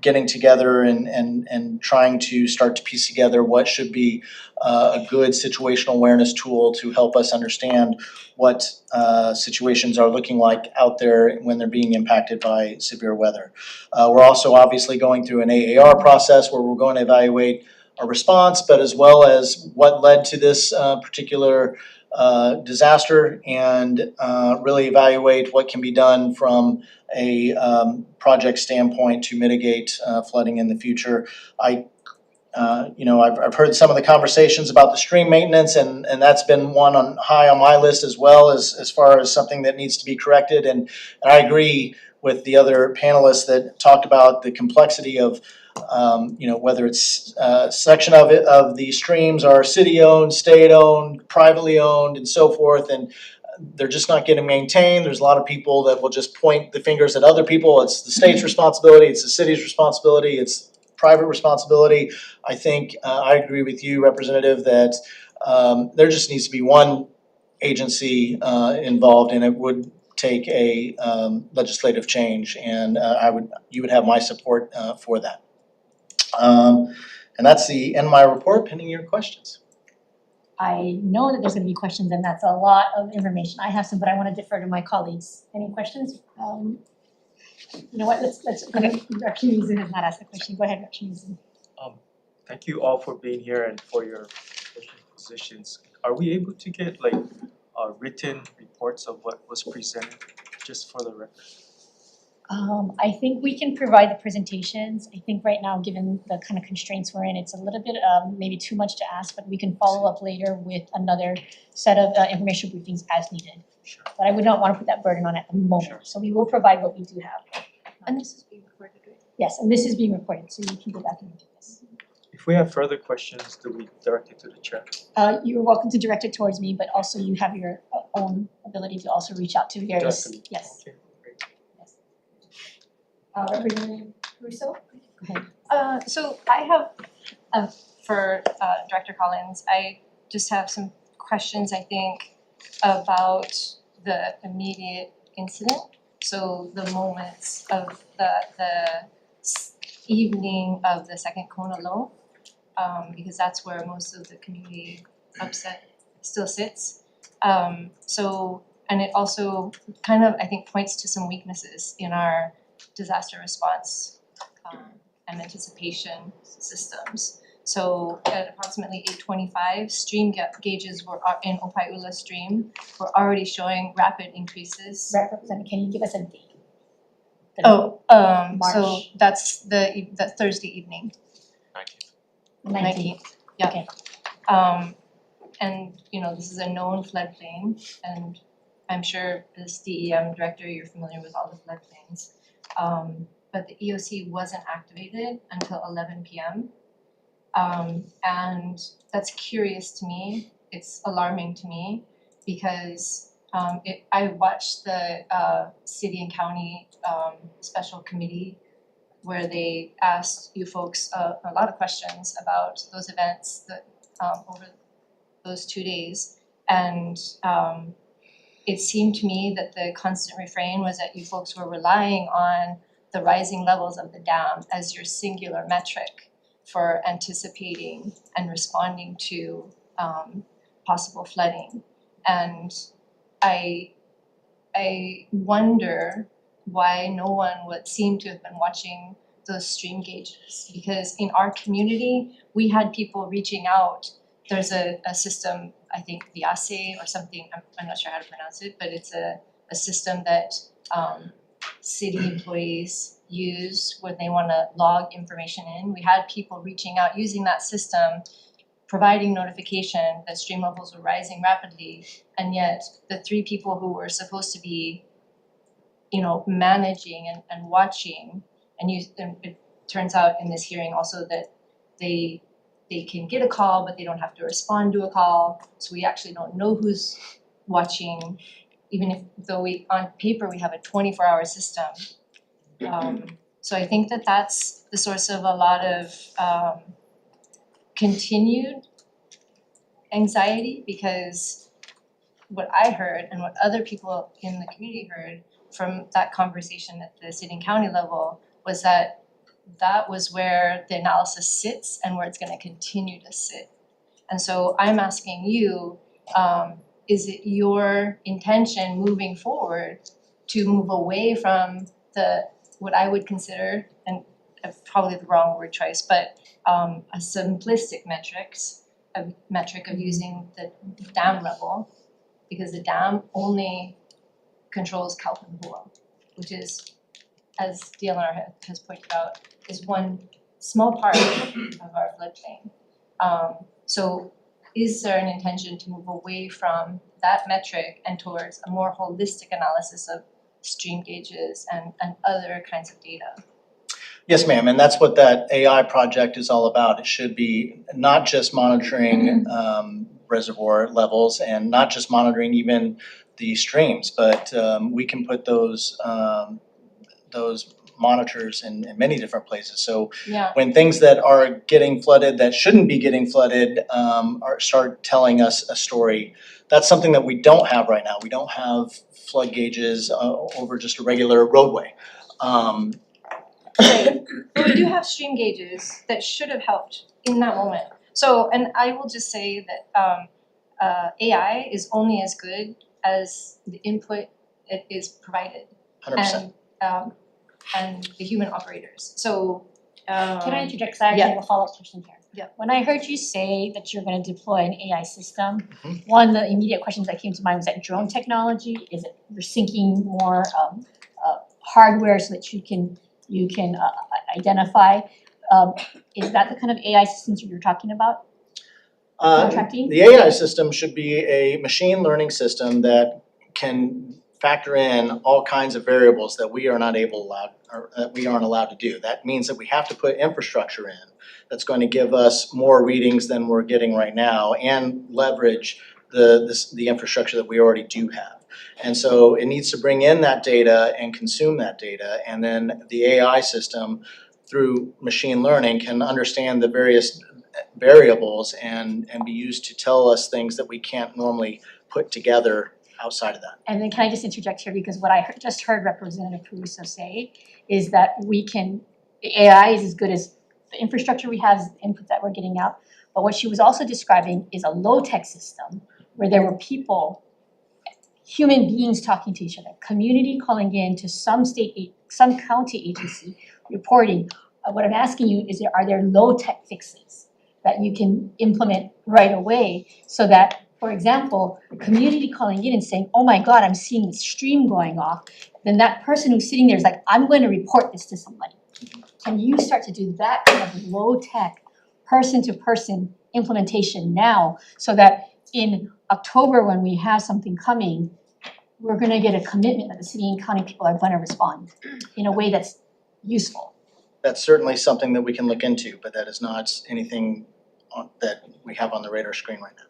getting together and trying to start to piece together what should be a good situational awareness tool to help us understand what situations are looking like out there when they're being impacted by severe weather. We're also obviously going through an AAR process where we're going to evaluate our response, but as well as what led to this particular disaster, and really evaluate what can be done from a project standpoint to mitigate flooding in the future. I've heard some of the conversations about the stream maintenance, and that's been one high on my list as well as far as something that needs to be corrected. And I agree with the other panelists that talked about the complexity of whether it's section of the streams are city-owned, state-owned, privately owned, and so forth, and they're just not getting maintained. There's a lot of people that will just point the fingers at other people. It's the state's responsibility, it's the city's responsibility, it's private responsibility. I think I agree with you, Representative, that there just needs to be one agency involved, and it would take a legislative change, and you would have my support for that. And that's the end of my report, pending your questions. I know that there's gonna be questions, and that's a lot of information. I have some, but I wanna defer to my colleagues. Any questions? You know what, let's go ahead. Rakimizu has not asked the question. Go ahead, Rakimizu. Thank you all for being here and for your positions. Are we able to get written reports of what was presented, just for the record? I think we can provide the presentations. I think right now, given the kind of constraints we're in, it's a little bit maybe too much to ask, but we can follow up later with another set of information briefings as needed. Sure. But I would not want to put that burden on at the moment, Sure. so we will provide what we do have. And this is being recorded, right? Yes, and this is being recorded, so you can go back and look at this. If we have further questions, do we direct it to the chair? You're welcome to direct it towards me, but also you have your own ability to also reach out to various, Directly. yes. Okay, great. Representative Russo? Go ahead. So I have, for Director Collins, I just have some questions, I think, about the immediate incident. So the moments of the evening of the second Kona low, because that's where most of the community upset still sits. So and it also kind of, I think, points to some weaknesses in our disaster response and anticipation systems. So at approximately 8:25, stream gauges were in Opai'ula stream were already showing rapid increases. Representative, can you give us a date? So March. that's Thursday evening. 19th, yeah. Okay. And this is a known floodplain, and I'm sure as DEM director, you're familiar with all the floodplains. But the EOC wasn't activated until 11 p.m. And that's curious to me. It's alarming to me because I watched the city and county special committee where they asked you folks a lot of questions about those events that over those 2 days, and it seemed to me that the constant refrain was that you folks were relying on the rising levels of the dam as your singular metric for anticipating and responding to possible flooding. And I wonder why no one would seem to have been watching those stream gauges, because in our community we had people reaching out. There's a system, I think Viase or something, I'm not sure how to pronounce it, but it's a system that city employees use when they want to log information in. We had people reaching out using that system, providing notification that stream levels were rising rapidly, and yet the 3 people who were supposed to be managing and watching, and it turns out in this hearing also that they can get a call, but they don't have to respond to a call. So we actually don't know who's watching, even though on paper we have a 24-hour system. So I think that that's the source of a lot of continued anxiety, because what I heard and what other people in the community heard from that conversation at the city and county level was that was where the analysis sits and where it's going to continue to sit. And so I'm asking you, is it your intention moving forward to move away from what I would consider, and probably the wrong word choice, but a simplistic metric of using the dam level, because the dam only controls Kaupenhua, which is, as DLNR has pointed out, is one small part of our floodplain. So is there an intention to move away from that metric and towards a more holistic analysis of stream gauges and other kinds of data? Yes, ma'am, and that's what that AI project is all about. It should be not just monitoring reservoir levels and not just monitoring even the streams, but we can put those monitors in many different places. So Yeah. when things that are getting flooded that shouldn't be getting flooded start telling us a story, that's something that we don't have right now. We don't have flood gauges over just a regular roadway. Right. But we do have stream gauges that should have helped in that moment. So, and I will just say that AI is only as good as the input it is provided. 100%. And the human operators. So Can I interject, because I actually have a follow-up question here. Yeah. When I heard you say that you're gonna deploy an AI system, Mhm. one of the immediate questions that came to mind was that drone technology. Is it you're syncing more hardware so that you can identify? Is that the kind of AI systems you're talking about? Contracting? The AI system should be a machine learning system that can factor in all kinds of variables that we are not that we aren't allowed to do. That means that we have to put infrastructure in that's going to give us more readings than we're getting right now and leverage the infrastructure that we already do have. And so it needs to bring in that data and consume that data, and then the AI system through machine learning can understand the various variables and be used to tell us things that we can't normally put together outside of that. And then can I just interject here, because what I just heard Representative Caruso say is that the AI is as good as the infrastructure we have, is the input that we're getting out. But what she was also describing is a low-tech system where there were people human beings talking to each other, community calling in to some some county agency reporting. What I'm asking you is, are there low-tech fixes that you can implement right away so that, for example, the community calling in and saying, oh my God, I'm seeing the stream going off, then that person who's sitting there is like, I'm going to report this to somebody. Can you start to do that kind of low-tech, person-to-person implementation now so that in October when we have something coming, we're gonna get a commitment that the city and county people are gonna respond in a way that's useful? That's certainly something that we can look into, but that is not anything that we have on the radar screen right now.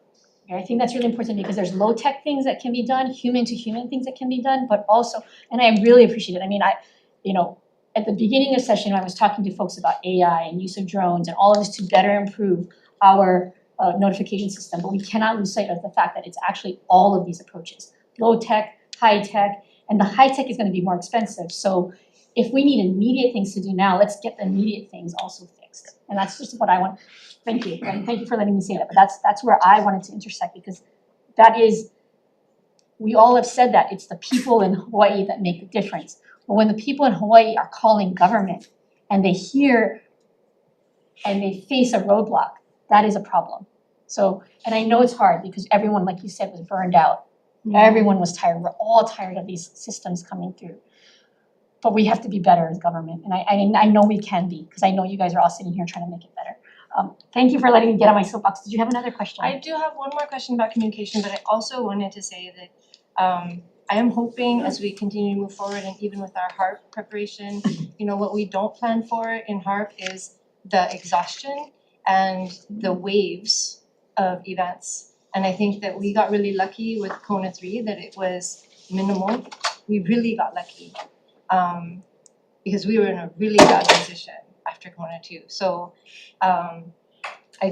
And I think that's really important because there's low-tech things that can be done, human-to-human things that can be done, but also, and I really appreciate it, I mean, at the beginning of session, I was talking to folks about AI and use of drones and all of this to better improve our notification system, but we cannot lose sight of the fact that it's actually all of these approaches, low-tech, high-tech, and the high-tech is gonna be more expensive, so if we need immediate things to do now, let's get the immediate things also fixed. And that's just what I want. Thank you, and thank you for letting me say that, but that's where I wanted to intersect because that is, we all have said that, it's the people in Hawaii that make the difference. But when the people in Hawaii are calling government and they hear and they face a roadblock, that is a problem. So, and I know it's hard because everyone, like you said, was burned out. Everyone was tired, we're all tired of these systems coming through. But we have to be better as government, and I know we can be, because I know you guys are all sitting here trying to make it better. Thank you for letting me get on my soapbox. Did you have another question? I do have one more question about communication, but I also wanted to say that I am hoping as we continue to move forward and even with our HARP preparation, what we don't plan for in HARP is the exhaustion and the waves of events. And I think that we got really lucky with Kona 3 that it was minimal. We really got lucky because we were in a really bad position after Kona 2. So I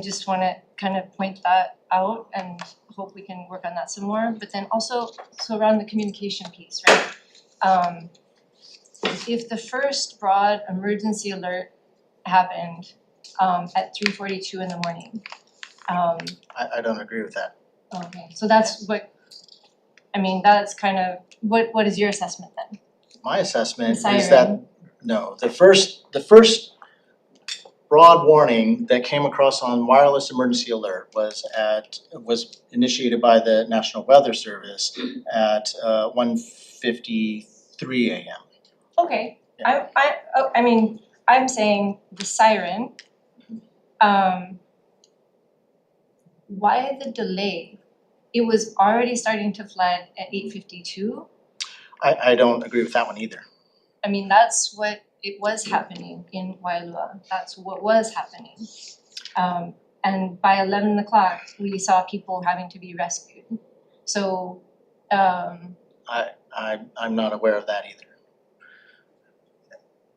just wanna kind of point that out and hope we can work on that some more. But then also, so around the communication piece, right? If the first broad emergency alert happened at 3:42 in the morning. I don't agree with that. Okay, so that's what, that's kind of, what is your assessment then? My assessment The is that, siren. no, the first broad warning that came across on wireless emergency alert was initiated by the National Weather Service at 1:53 a.m. Okay, I'm saying the siren. Why the delay? It was already starting to flood at 8:52. I don't agree with that one either. That's what it was happening in Waialua. That's what was happening. And by 11 o'clock, we saw people having to be rescued. So, I'm not aware of that either.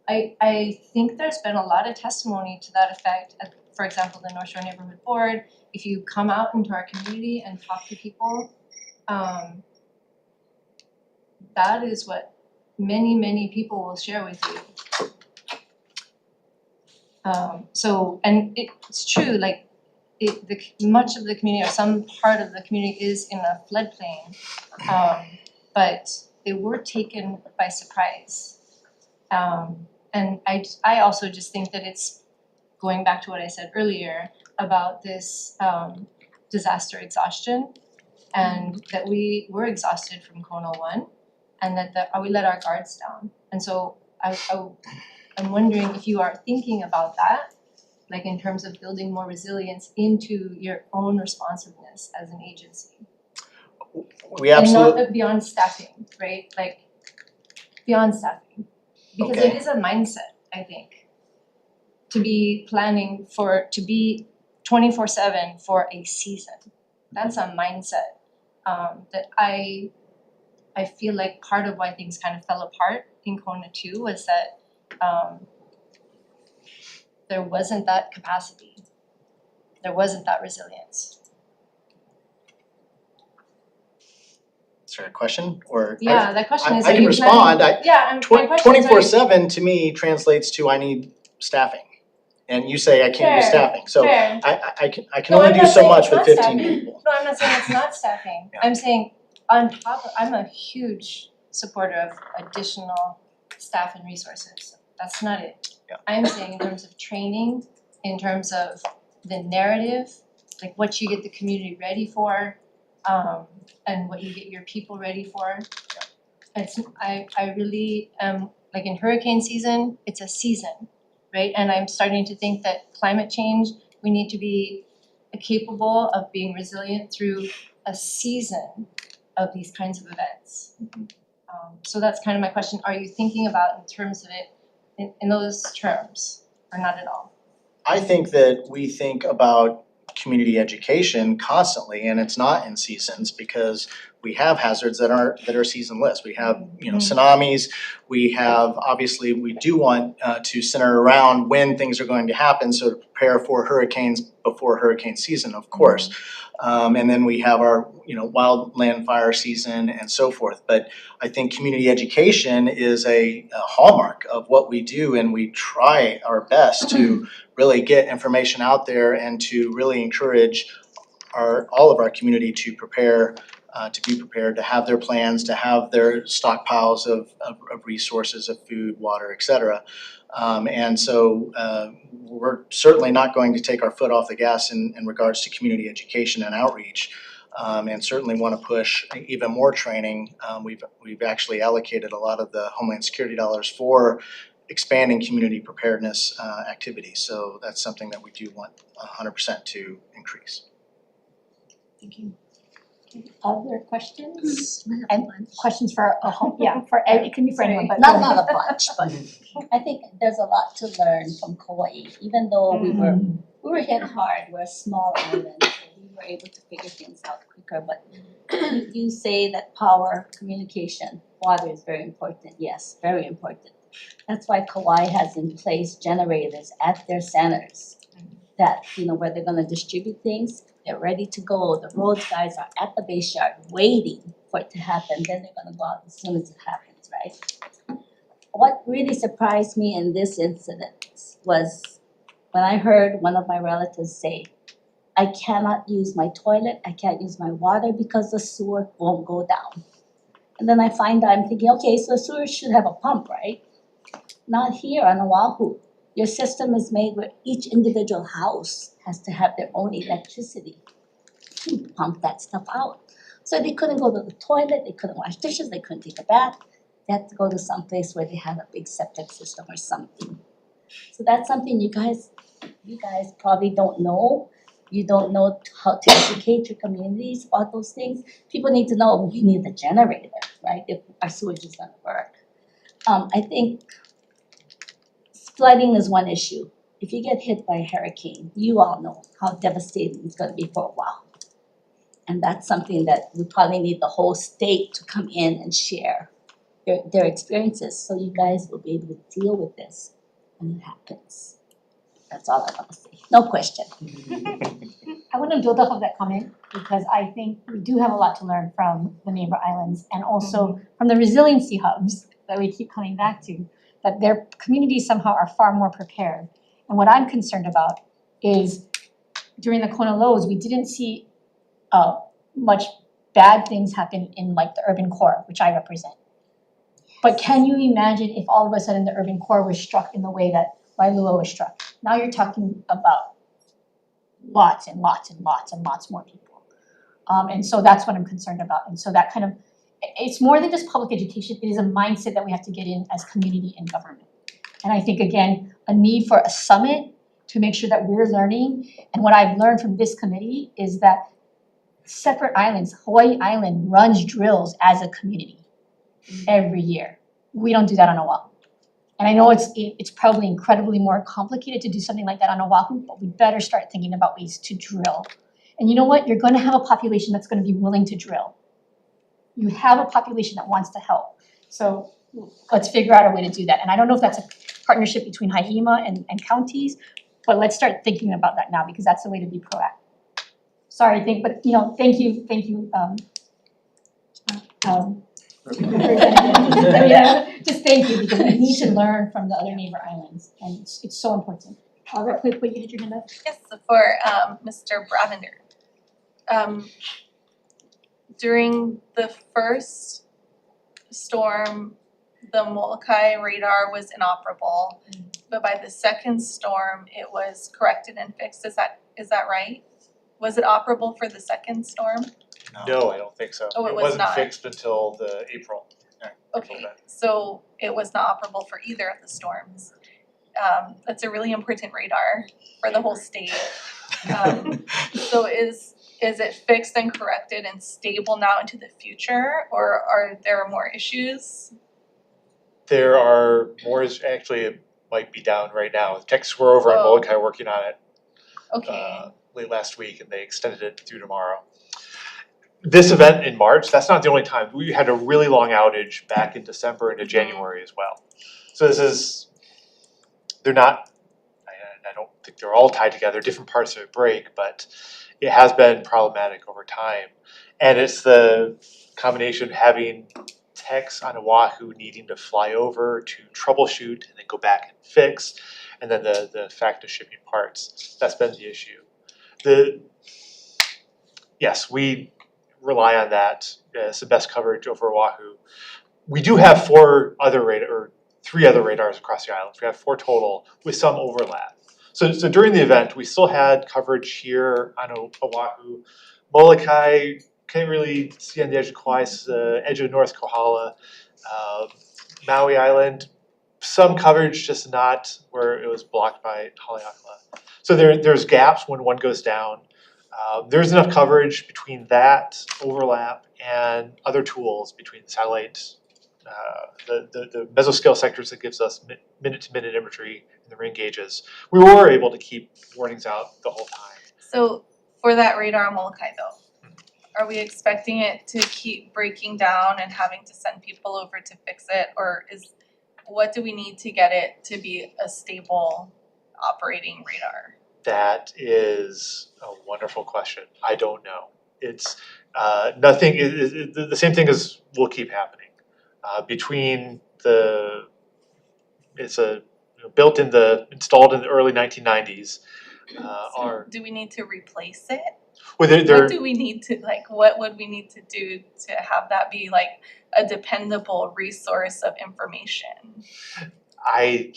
I think there's been a lot of testimony to that effect. For example, the North Shore Neighborhood Board, if you come out into our community and talk to people, that is what many people will share with you. And it's true, much of the community or some part of the community is in a floodplain, but they were taken by surprise. And I also just think that it's going back to what I said earlier about this disaster exhaustion, and that we were exhausted from Kona 1, and that we let our guards down. And so I'm wondering if you are thinking about that, like in terms of building more resilience into your own responsiveness as an agency. We absolutely. And not beyond staffing, right? Like beyond staffing. Because Okay. it is a mindset, I think, to be planning to be 24/7 for a season. That's a mindset that I feel like part of why things kind of fell apart in Kona 2 was that there wasn't that capacity. There wasn't that resilience. Is there a question or? Yeah, the question is, I are can you respond. planning? Yeah, and my question is, 24/7 to me translates to I need staffing. And you say I can't do Fair, staffing, so fair. I can No, only I'm do not so saying much it's with not 15 staffing. people. No, I'm not saying it's not staffing. Yeah. I'm saying on top of, I'm a huge supporter of additional staff and resources. That's not it. Yeah. I'm saying in terms of training, in terms of the narrative, like what you get the community ready for, and what you get your people ready for. It's, I really like in hurricane season, it's a season, right? And I'm starting to think that climate change, we need to be capable of being resilient through a season of these kinds of events. So that's kind of my question. Are you thinking about in terms of it in those terms or not at all? I think that we think about community education constantly, and it's not in seasons because we have hazards that are seasonless. We have, tsunamis. We have, obviously, we do want to center around when things are going to happen, so to prepare for hurricanes before hurricane season, of course. And then we have our, wildland fire season and so forth. But I think community education is a hallmark of what we do, and we try our best to really get information out there and to really encourage all of our community to prepare, to be prepared, to have their plans, to have their stockpiles of resources, of food, water, et cetera. And so we're certainly not going to take our foot off the gas in regards to community education and outreach. And certainly want to push even more training. We've actually allocated a lot of the Homeland Security dollars for expanding community preparedness activities. So that's something that we do want 100% to increase. Thank you. Other questions? And questions for it can be for anyone, but Not a bunch, but I think there's a lot to learn from Kauai. Even though we were hit hard, we're a small island, so we were able to figure things out quicker. But you say that power, communication, water is very important. Yes, very important. That's why Kauai has in place generators at their centers that, where they're gonna distribute things. They're ready to go. The roads guys are at the base yard waiting for it to happen. Then they're gonna go out as soon as it happens, right? What really surprised me in this incident was when I heard one of my relatives say, I cannot use my toilet, I can't use my water because the sewer won't go down. And then I find out, I'm thinking, okay, so the sewer should have a pump, right? Not here on Oahu. Your system is made where each individual house has to have their own electricity to pump that stuff out. So they couldn't go to the toilet, they couldn't wash dishes, they couldn't take a bath. They had to go to some place where they had a big septic system or something. So that's something you guys probably don't know. You don't know how to educate your communities about those things. People need to know we need a generator, right, if our sewage is gonna work. I think flooding is one issue. If you get hit by a hurricane, you all know how devastating it's gonna be for a while. And that's something that we probably need the whole state to come in and share their experiences, so you guys will be able to deal with this when it happens. That's all I wanna say. No question. I want to build off of that comment because I think we do have a lot to learn from the neighbor islands and also from the resiliency hubs that we keep coming back to, that their communities somehow are far more prepared. And what I'm concerned about is during the Kona lows, we didn't see much bad things happen in like the urban core, which I represent. But can you imagine if all of a sudden the urban core was struck in the way that Wailua was struck? Now you're talking about lots and lots and lots and lots more people. And so that's what I'm concerned about. And so that kind of, it's more than just public education, it is a mindset that we have to get in as community and government. And I think, again, a need for a summit to make sure that we're learning. And what I've learned from this committee is that separate islands, Hawaii Island runs drills as a community every year. We don't do that on Oahu. And I know it's probably incredibly more complicated to do something like that on Oahu, but we better start thinking about ways to drill. And you know what? You're gonna have a population that's gonna be willing to drill. You have a population that wants to help. So let's figure out a way to do that. And I don't know if that's a partnership between HiEMA and counties, but let's start thinking about that now because that's the way to be proactive. Sorry, thank you. Just thank you because we need to learn from the other neighbor islands and it's so important. Real quick, you had your hand up? Yes, so for Mr. Bravender. during the first storm, the Molokai radar was inoperable, but by the second storm, it was corrected and fixed. Is that right? Was it operable for the second storm? No, I don't think so. Oh, it was wasn't not. fixed until the April. Okay, so it was not operable for either of the storms. That's a really important radar for the whole state. So is it fixed and corrected and stable now into the future, or are there more issues? There are more, actually, it might be down right now. Texas were over in Oh. Molokai working on it Okay, late last week, and they extended it through tomorrow. This event in March, that's not the only time. We had a really long outage back in December into January as well. So they're not, I don't think they're all tied together, different parts of it break, but it has been problematic over time. And it's the combination of having techs on Oahu needing to fly over to troubleshoot and then go back and fix, and then the fact of shipping parts. That's been the issue. Yes, we rely on that as the best coverage over Oahu. We do have three other radars across the island. We have 4 total with some overlap. So during the event, we still had coverage here on Oahu. Molokai, can't really see on the edge of Kauai, edge of North Kohala. Maui Island, some coverage, just not where it was blocked by Haleakala. So there's gaps when one goes down. There's enough coverage between that overlap and other tools between the satellites, the mesoscale sectors that gives us minute-to-minute imagery and the ring gauges. We were able to keep warnings out the whole time. so for that radar on Molokai though, are we expecting it to keep breaking down and having to send people over to fix it, or what do we need to get it to be a stable operating radar? That is a wonderful question. I don't know. It's nothing. The same thing as will keep happening. It's installed in the early 1990s. So do we need to replace it? Well, What do we need to, what would we need to do to have that be like a dependable resource of information? I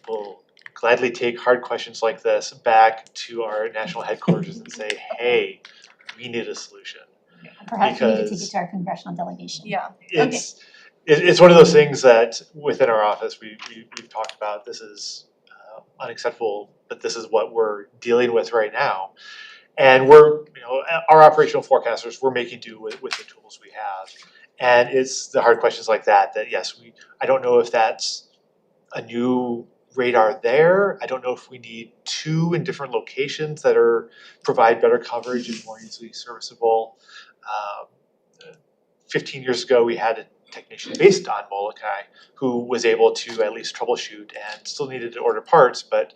will gladly take hard questions like this back to our national headquarters and say, hey, we need a solution. Perhaps we need to take it Because to our congressional delegation. Yeah, It's one of those things that within our office, we've talked about. This is unacceptable, but this is what we're dealing with right now. And our operational forecasters, we're making do with the tools we have. And it's the hard questions like that yes, I don't know if that's a new radar there. I don't know if we need 2 in different locations that provide better coverage and more easily serviceable. 15 years ago, we had a technician based on Molokai who was able to at least troubleshoot and still needed to order parts, but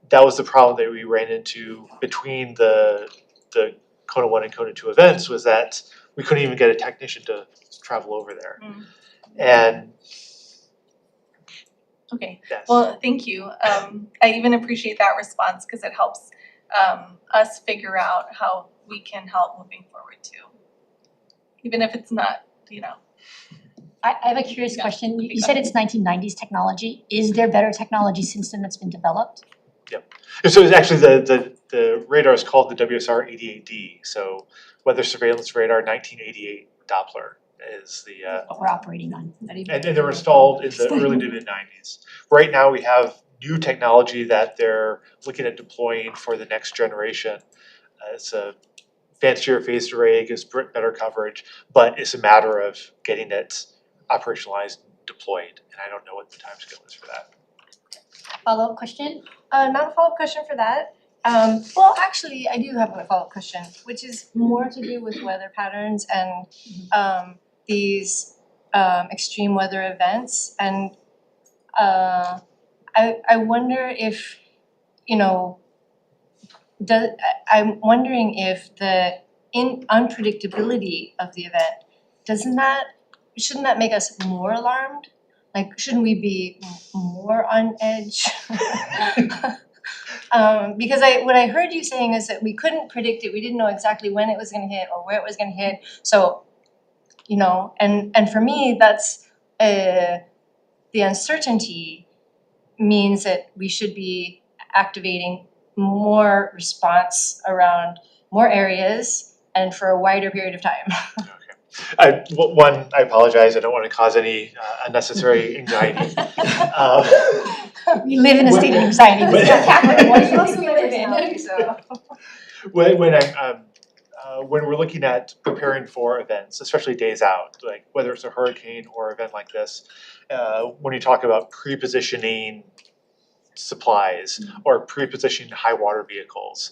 that was the problem that we ran into between the Kona 1 and Kona 2 events, was that we couldn't even get a technician to travel over there. And okay, yes. well, thank you. I even appreciate that response because it helps us figure out how we can help moving forward too. Even if it's not, I have a curious question. You said it's 1990s technology. Is there better technology since then that's been developed? So it's actually the radar is called the WSR 88D. So Weather Surveillance Radar 1988 Doppler is the What we're operating on? and they were installed in the early to mid 90s. Right now we have new technology that they're looking at deploying for the next generation. It's a fancier phased array, gives better coverage, but it's a matter of getting it operationalized and deployed, and I don't know what the timescale is for that. Follow-up question? Not a follow-up question for that. Well, actually, I do have a follow-up question, which is more to do with weather patterns and these extreme weather events. And I wonder if, I'm wondering if the unpredictability of the event, shouldn't that make us more alarmed? Like, shouldn't we be more on edge? Because what I heard you saying is that we couldn't predict it, we didn't know exactly when it was gonna hit or where it was gonna hit, so, you know, and for me, that's, the uncertainty means that we should be activating more response around more areas and for a wider period of time. I apologize, I don't wanna cause any unnecessary anxiety. We live in a state of anxiety, this is what's happening, what do you think we live in? So. When we're looking at preparing for events, especially days out, like whether it's a hurricane or event like this, when you talk about pre-positioning supplies or pre-positioning high water vehicles,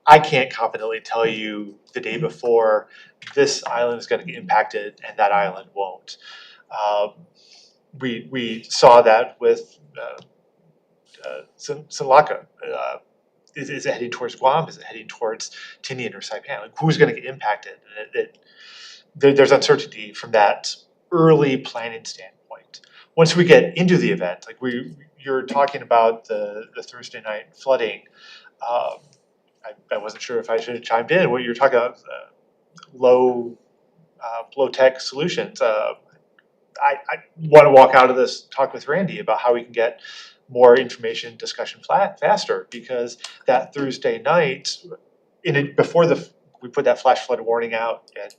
I can't confidently tell you the day before this island is gonna get impacted and that island won't. We saw that with Sinlaka. Is it heading towards Guam? Is it heading towards Tinian or Saipan? Like, who's gonna get impacted? And there's uncertainty from that early planning standpoint. Once we get into the event, like you're talking about the Thursday night flooding, I wasn't sure if I should have chimed in. What you're talking about, low tech solutions. I want to walk out of this talk with Randy about how we can get more information discussion faster, because that Thursday night, before we put that flash flood warning out at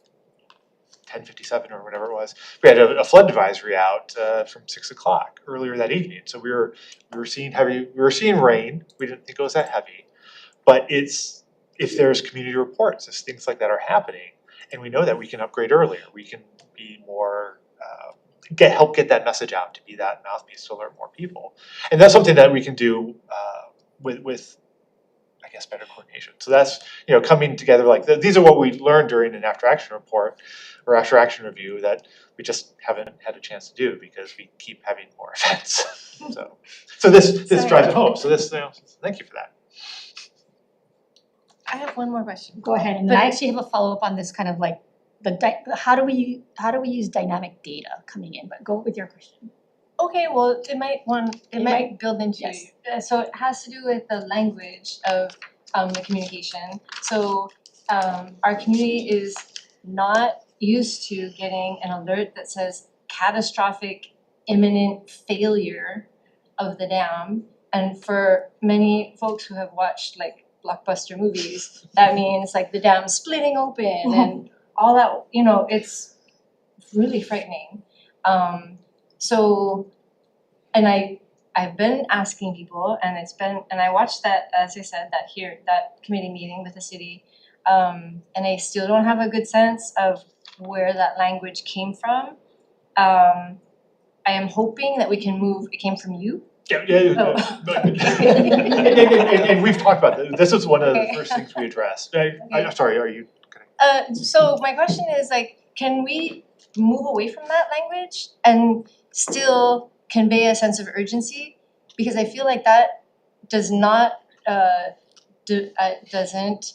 10:57 or whatever it was, we had a flood advisory out from 6 o'clock earlier that evening. So we were seeing rain. We didn't think it was that heavy, but if there's community reports, if things like that are happening, and we know that we can upgrade earlier, we can be more help get that message out, to be that mouthpiece to alert more people. And that's something that we can do with I guess better coordination. So that's, you know, coming together like these are what we learned during an after action report or after action review that we just haven't had a chance to do because we keep having more events. So this drives it home. So this, you know, thank you for that. I have one more question. Go ahead, and then I actually have a follow-up on this kind of like how do we use dynamic data coming in, but go with your question. Okay, well, it might build into, yes. So it has to do with the language of the communication. So our community is not used to getting an alert that says catastrophic imminent failure of the dam. And for many folks who have watched like blockbuster movies, that means like the dam splitting open and all that, you know, it's really frightening. So, and I've been asking people, and I watched that, as I said, that committee meeting with the city, and I still don't have a good sense of where that language came from. I am hoping that we can move, it came from you. Yeah. And we've talked about this. This was one of the first things we addressed. I'm sorry, are you? So my question is like, can we move away from that language and still convey a sense of urgency? Because I feel like that does not doesn't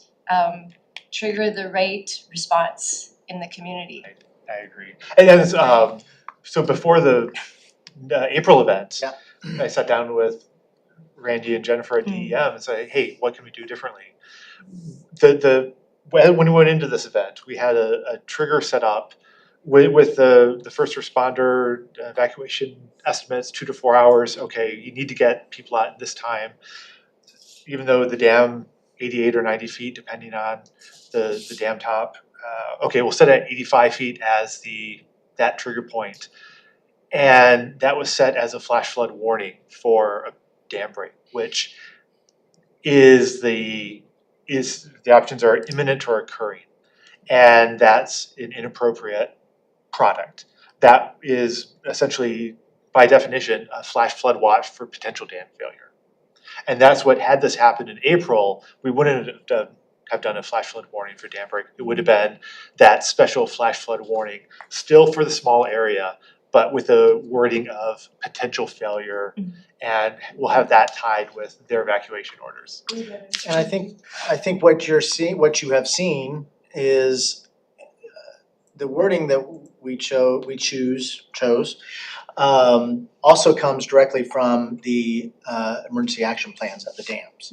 trigger the right response in the community. I agree. And then so before the April event, I sat down with Randy and Jennifer at DEM and said, hey, what can we do differently? When we went into this event, we had a trigger set up with the first responder evacuation estimates, 2 to 4 hours. Okay, you need to get people out this time, even though the dam 88 or 90 feet, depending on the dam top. Okay, we'll set it at 85 feet as that trigger point. And that was set as a flash flood warning for a dam break, which is the options are imminent or occurring. And that's an inappropriate product. That is essentially, by definition, a flash flood watch for potential dam failure. And that's what, had this happened in April, we wouldn't have done a flash flood warning for dam break. It would have been that special flash flood warning, still for the small area, but with a wording of potential failure, and we'll have that tied with their evacuation orders. And I think what you have seen is the wording that we chose also comes directly from the emergency action plans of the dams.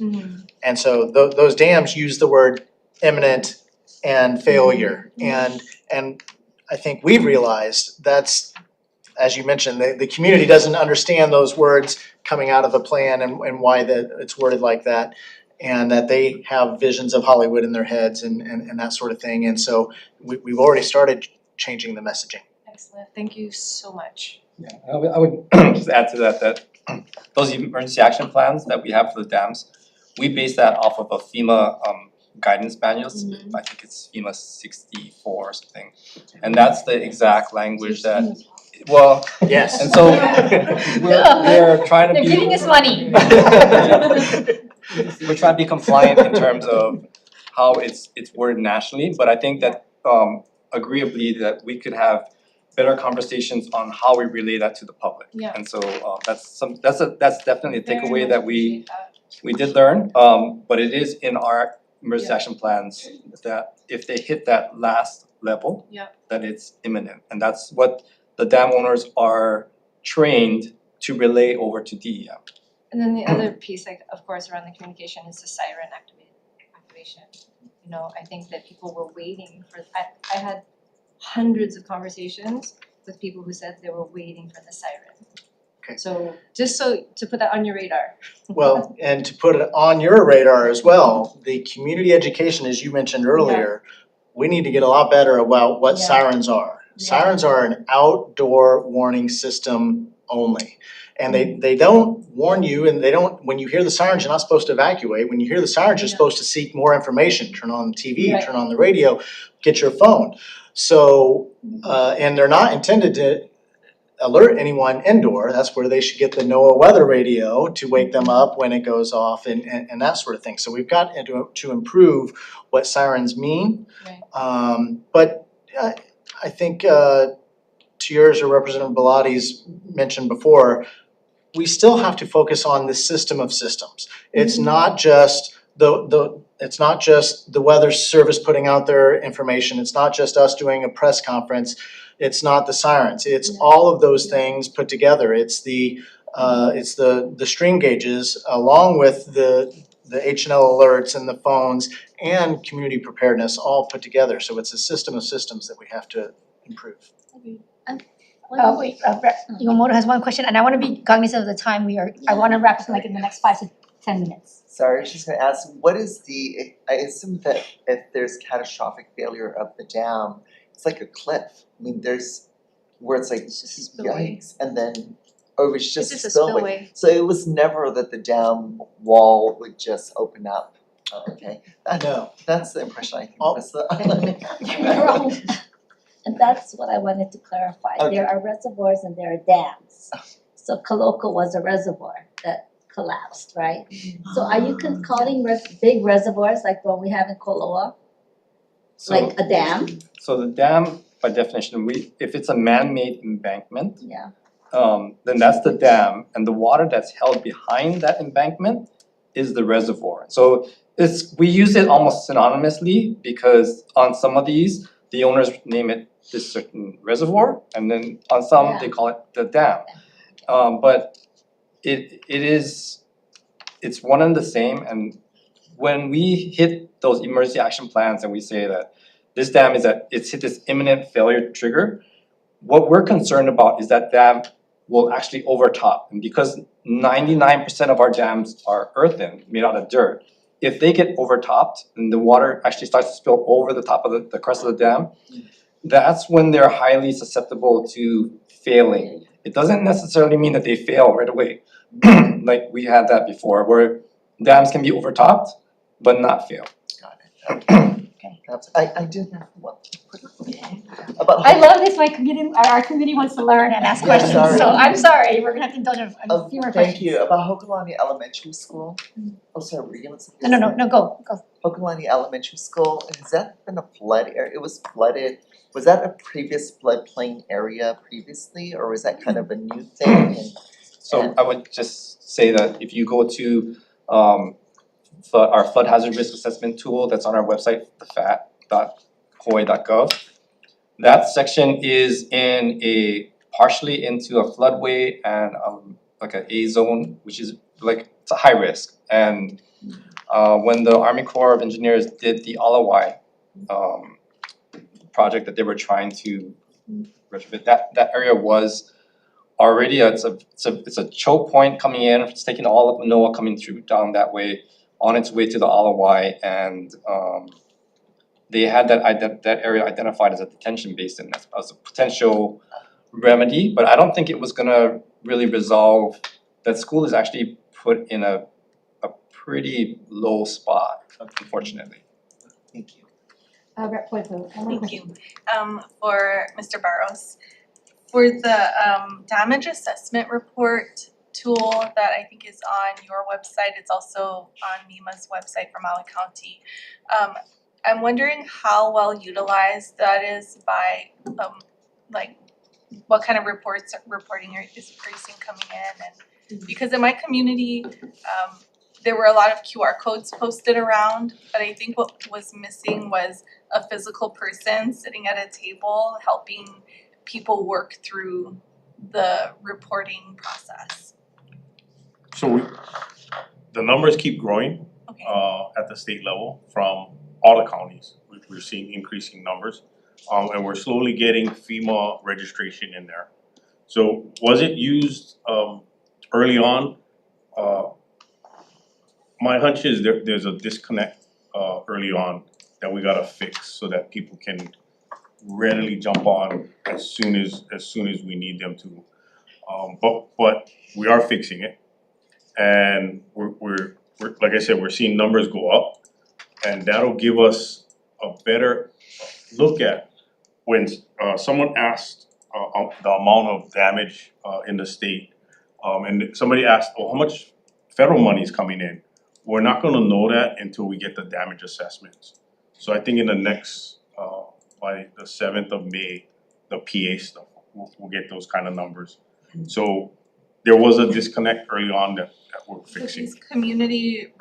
And so those dams use the word imminent and failure. And I think we've realized that's, as you mentioned, the community doesn't understand those words coming out of a plan and why it's worded like that. And that they have visions of Hollywood in their heads and that sort of thing. And so we've already started changing the messaging. Excellent, thank you so much. Yeah, I would just add to that those emergency action plans that we have for the dams, we base that off of a FEMA guidance manuals. I think it's FEMA 64 or something. And that's the exact language that, well, yes. And so we're trying to They're be. giving us money. We're trying to be compliant in terms of how it's worded nationally, but I think that agreeably that we could have better conversations on how we relay that to the public. Yeah. And so that's definitely a Very takeaway much that we appreciate that. we did learn, but it is in our emergency action plans that if they hit that last level, that it's imminent, and that's what the dam owners are trained to relay over to DEM. And then the other piece, like, of course, around the communication is the siren activation. You know, I think that people were waiting for, I had hundreds of conversations with people who said they were waiting for the siren. Okay. So just so to put that on your radar. Well, and to put it on your radar as well, the community education, as you mentioned earlier, we need to get a lot better about what sirens are. Sirens are an outdoor warning system only. And they don't warn you, and they don't, when you hear the sirens, you're not supposed to evacuate. When you hear the sirens, you're supposed to seek more information, turn on the TV, turn on the radio, get your phone. So, and they're not intended to alert anyone indoor. That's where they should get the NOAA weather radio to wake them up when it goes off and that sort of thing. So we've got to improve what sirens mean. But I think to yours or Representative Bellatti's mentioned before, we still have to focus on the system of systems. It's not just it's not just the weather service putting out their information. It's not just us doing a press conference. It's not the sirens. It's all of those things put together. It's the stream gauges along with the H&L alerts and the phones and community preparedness all put together. So it's a system of systems that we have to improve. Wait, Iwamoto has one question, and I wanna be cognizant of the time I wanna wrap up like in the next 5 to 10 minutes. Sorry, I was just gonna ask, what is I assume that if there's catastrophic failure of the dam, it's like a cliff. I mean, there's where it's like, yikes, and then, or it was just a spillway. So it was never that the dam wall would just open up. Oh, okay, that's the impression I think was the. And that's what I wanted to clarify. Okay. There are reservoirs and there are dams. So Kaloko was a reservoir that collapsed, right? So are you calling big reservoirs like what we have in Koloa, like a dam? So the dam, by definition, if it's a man-made embankment, then that's the dam, and the water that's held behind that embankment is the reservoir. So we use it almost synonymously because on some of these, the owners name it this certain reservoir, and then on some they call it the dam. But it's one and the same, and when we hit those emergency action plans and we say that this dam it's hit this imminent failure trigger, what we're concerned about is that dam will actually overtop. And because 99% of our dams are earthen, made out of dirt, if they get overtopped and the water actually starts to spill over the top of the crest of the dam, that's when they're highly susceptible to failing. It doesn't necessarily mean that they fail right away. Like we had that before, where dams can be overtopped but not fail. Got it. Okay. I did have one about I love this, our community wants to learn and ask questions, so I'm sorry, we're gonna have to indulge in a few more questions. Thank you. About Hokulani Elementary School. Oh, sorry, were you gonna say? No, go. Hokulani Elementary School, has that been a flood area? It was flooded. Was that a previous floodplain area previously, or was that kind of a new thing? So I would just say that if you go to our flood hazard risk assessment tool that's on our website, thefat.hawaii.gov, that section is in a partially into a floodway and like a A zone, which is like it's a high risk. And when the Army Corps of Engineers did the Alawai project that they were trying to retrofit, that area was already it's a choke point coming in. It's taking all of NOAA coming through down that way on its way to the Alawai, and they had that area identified as a detention basin as a potential remedy, but I don't think it was gonna really resolve. That school is actually put in a pretty low spot, unfortunately. Thank you. Rep. Poipo, one more Thank question. you. For Mr. Barros, for the damage assessment report tool that I think is on your website, it's also on MEMA's website for Maui County. I'm wondering how well utilized that is by like what kind of reporting is seeing coming in, and because in my community there were a lot of QR codes posted around, but I think what was missing was a physical person sitting at a table helping people work through the reporting process. So the numbers keep growing Okay. At the state level from all the counties. We're seeing increasing numbers. And we're slowly getting FEMA registration in there. So was it used early on? My hunch is there's a disconnect early on that we gotta fix so that people can readily jump on as soon as we need them to. But we are fixing it, and we're like I said, we're seeing numbers go up, and that'll give us a better look at when someone asked the amount of damage in the state, and somebody asked, oh, how much federal money is coming in? We're not gonna know that until we get the damage assessments. So I think in the next, by the 7th of May, the PA stuff, we'll get those kind of numbers. So there was a disconnect early on that we're So fixing. these community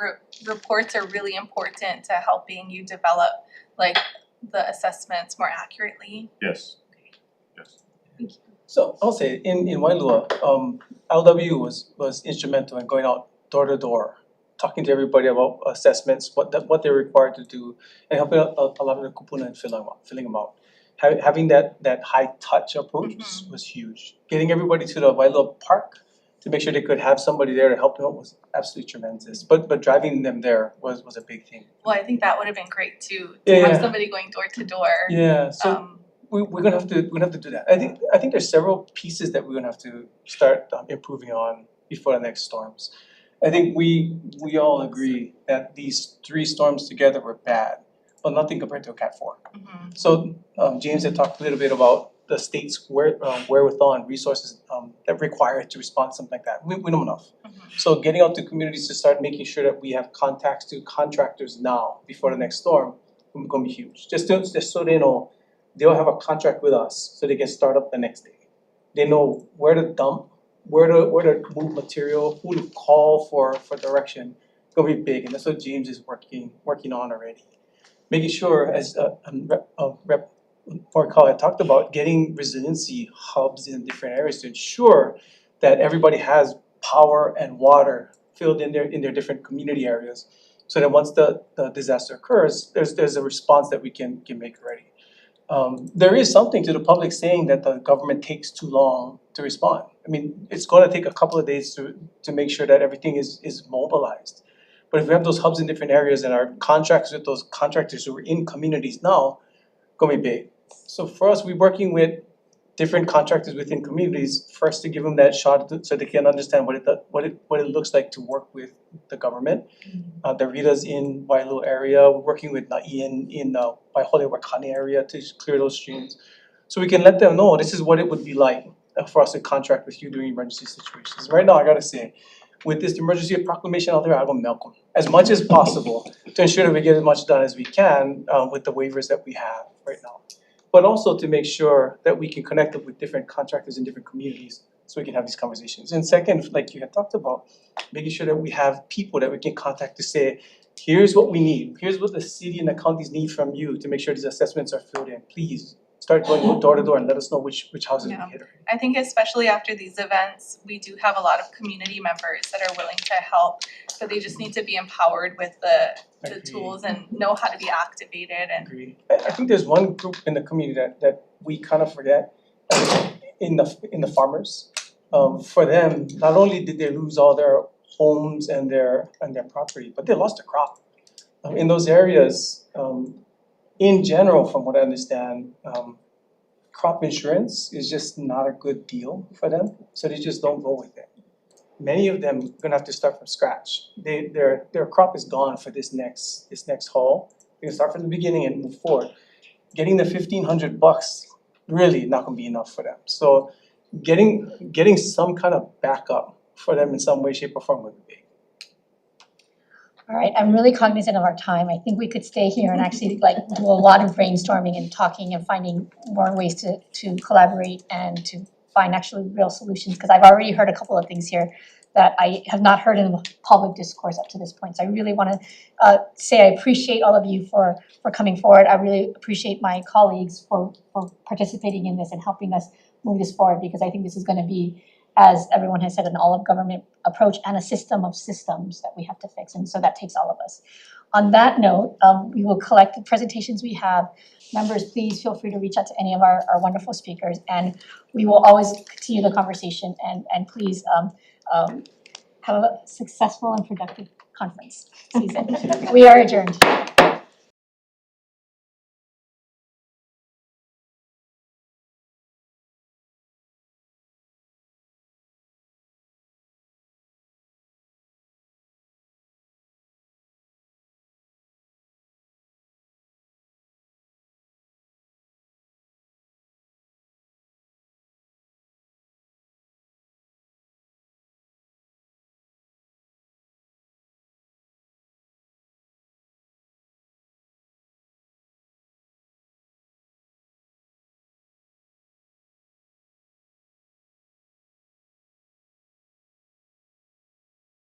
reports are really important to helping you develop like the assessments more accurately. Yes, yes. So I'll say in Wailua, LW was instrumental in going out door to door, talking to everybody about assessments, what they're required to do, and helping a lot of the kupuna and filling them out. Having that high touch approach was huge. Getting everybody to the Wailua Park to make sure they could have somebody there to help them out was absolutely tremendous. But driving them there was a big thing. Well, I think that would have been great too, to Yeah. have somebody going door to door. Yeah, so we're gonna have to do that. I think there's several pieces that we're gonna have to start improving on before the next storms. I think we all agree that these 3 storms together were bad, but nothing compared to a Cat 4. So James had talked a little bit about the state's wherewithal and resources that required to respond to something like that. We know enough. So getting out to communities to start making sure that we have contacts to contractors now before the next storm is gonna be huge. Just so they know, they'll have a contract with us so they can start up the next day. They know where to dump, where to move material, who to call for direction. It's gonna be big, and that's what James is working on already. Making sure, as Rep. Morikawa had talked about, getting resiliency hubs in different areas to ensure that everybody has power and water filled in their different community areas. So that once the disaster occurs, there's a response that we can make already. There is something to the public saying that the government takes too long to respond. I mean, it's gonna take a couple of days to make sure that everything is mobilized. But if we have those hubs in different areas and our contracts with those contractors who are in communities now, gonna be big. So for us, we're working with different contractors within communities, first to give them that shot so they can understand what it looks like to work with the government. The Rita's in Wailua area, we're working with Na'i in Waihole Wakani area to clear those streams. So we can let them know this is what it would be like for us to contract with you during emergency situations. Right now, I gotta say, with this emergency proclamation out there, I'm gonna milk them as much as possible to ensure that we get as much done as we can with the waivers that we have right now. But also to make sure that we can connect up with different contractors in different communities so we can have these conversations. And second, like you had talked about, making sure that we have people that we can contact to say, here's what we need, here's what the city and the counties need from you to make sure these assessments are filled in. Please start going door to door and let us know which houses we Yeah. hit. I think especially after these events, we do have a lot of community members that are willing to help, but they just need to be empowered with the Agreed. tools and know how to be activated and Agree. I think there's one group in the community that we kind of forget, in the farmers. For them, not only did they lose all their homes and their property, but they lost their crop. In those areas, in general, from what I understand, crop insurance is just not a good deal for them, so they just don't go with it. Many of them are gonna have to start from scratch. Their crop is gone for this next haul. They can start from the beginning and move forward. Getting the $1,500 really not gonna be enough for them. So getting some kind of backup for them in some way, shape, or form would be big. All right, I'm really cognizant of our time. I think we could stay here and actually like do a lot of brainstorming and talking and finding more ways to collaborate and to find actually real solutions, because I've already heard a couple of things here that I have not heard in the public discourse up to this point. So I really wanna say I appreciate all of you for coming forward. I really appreciate my colleagues for participating in this and helping us move this forward, because I think this is gonna be, as everyone has said, an all-of-government approach and a system of systems that we have to fix, and so that takes all of us. On that note, we will collect the presentations we have. Members, please feel free to reach out to any of our wonderful speakers, and we will always continue the conversation, and please have a successful and productive conference season. We are adjourned.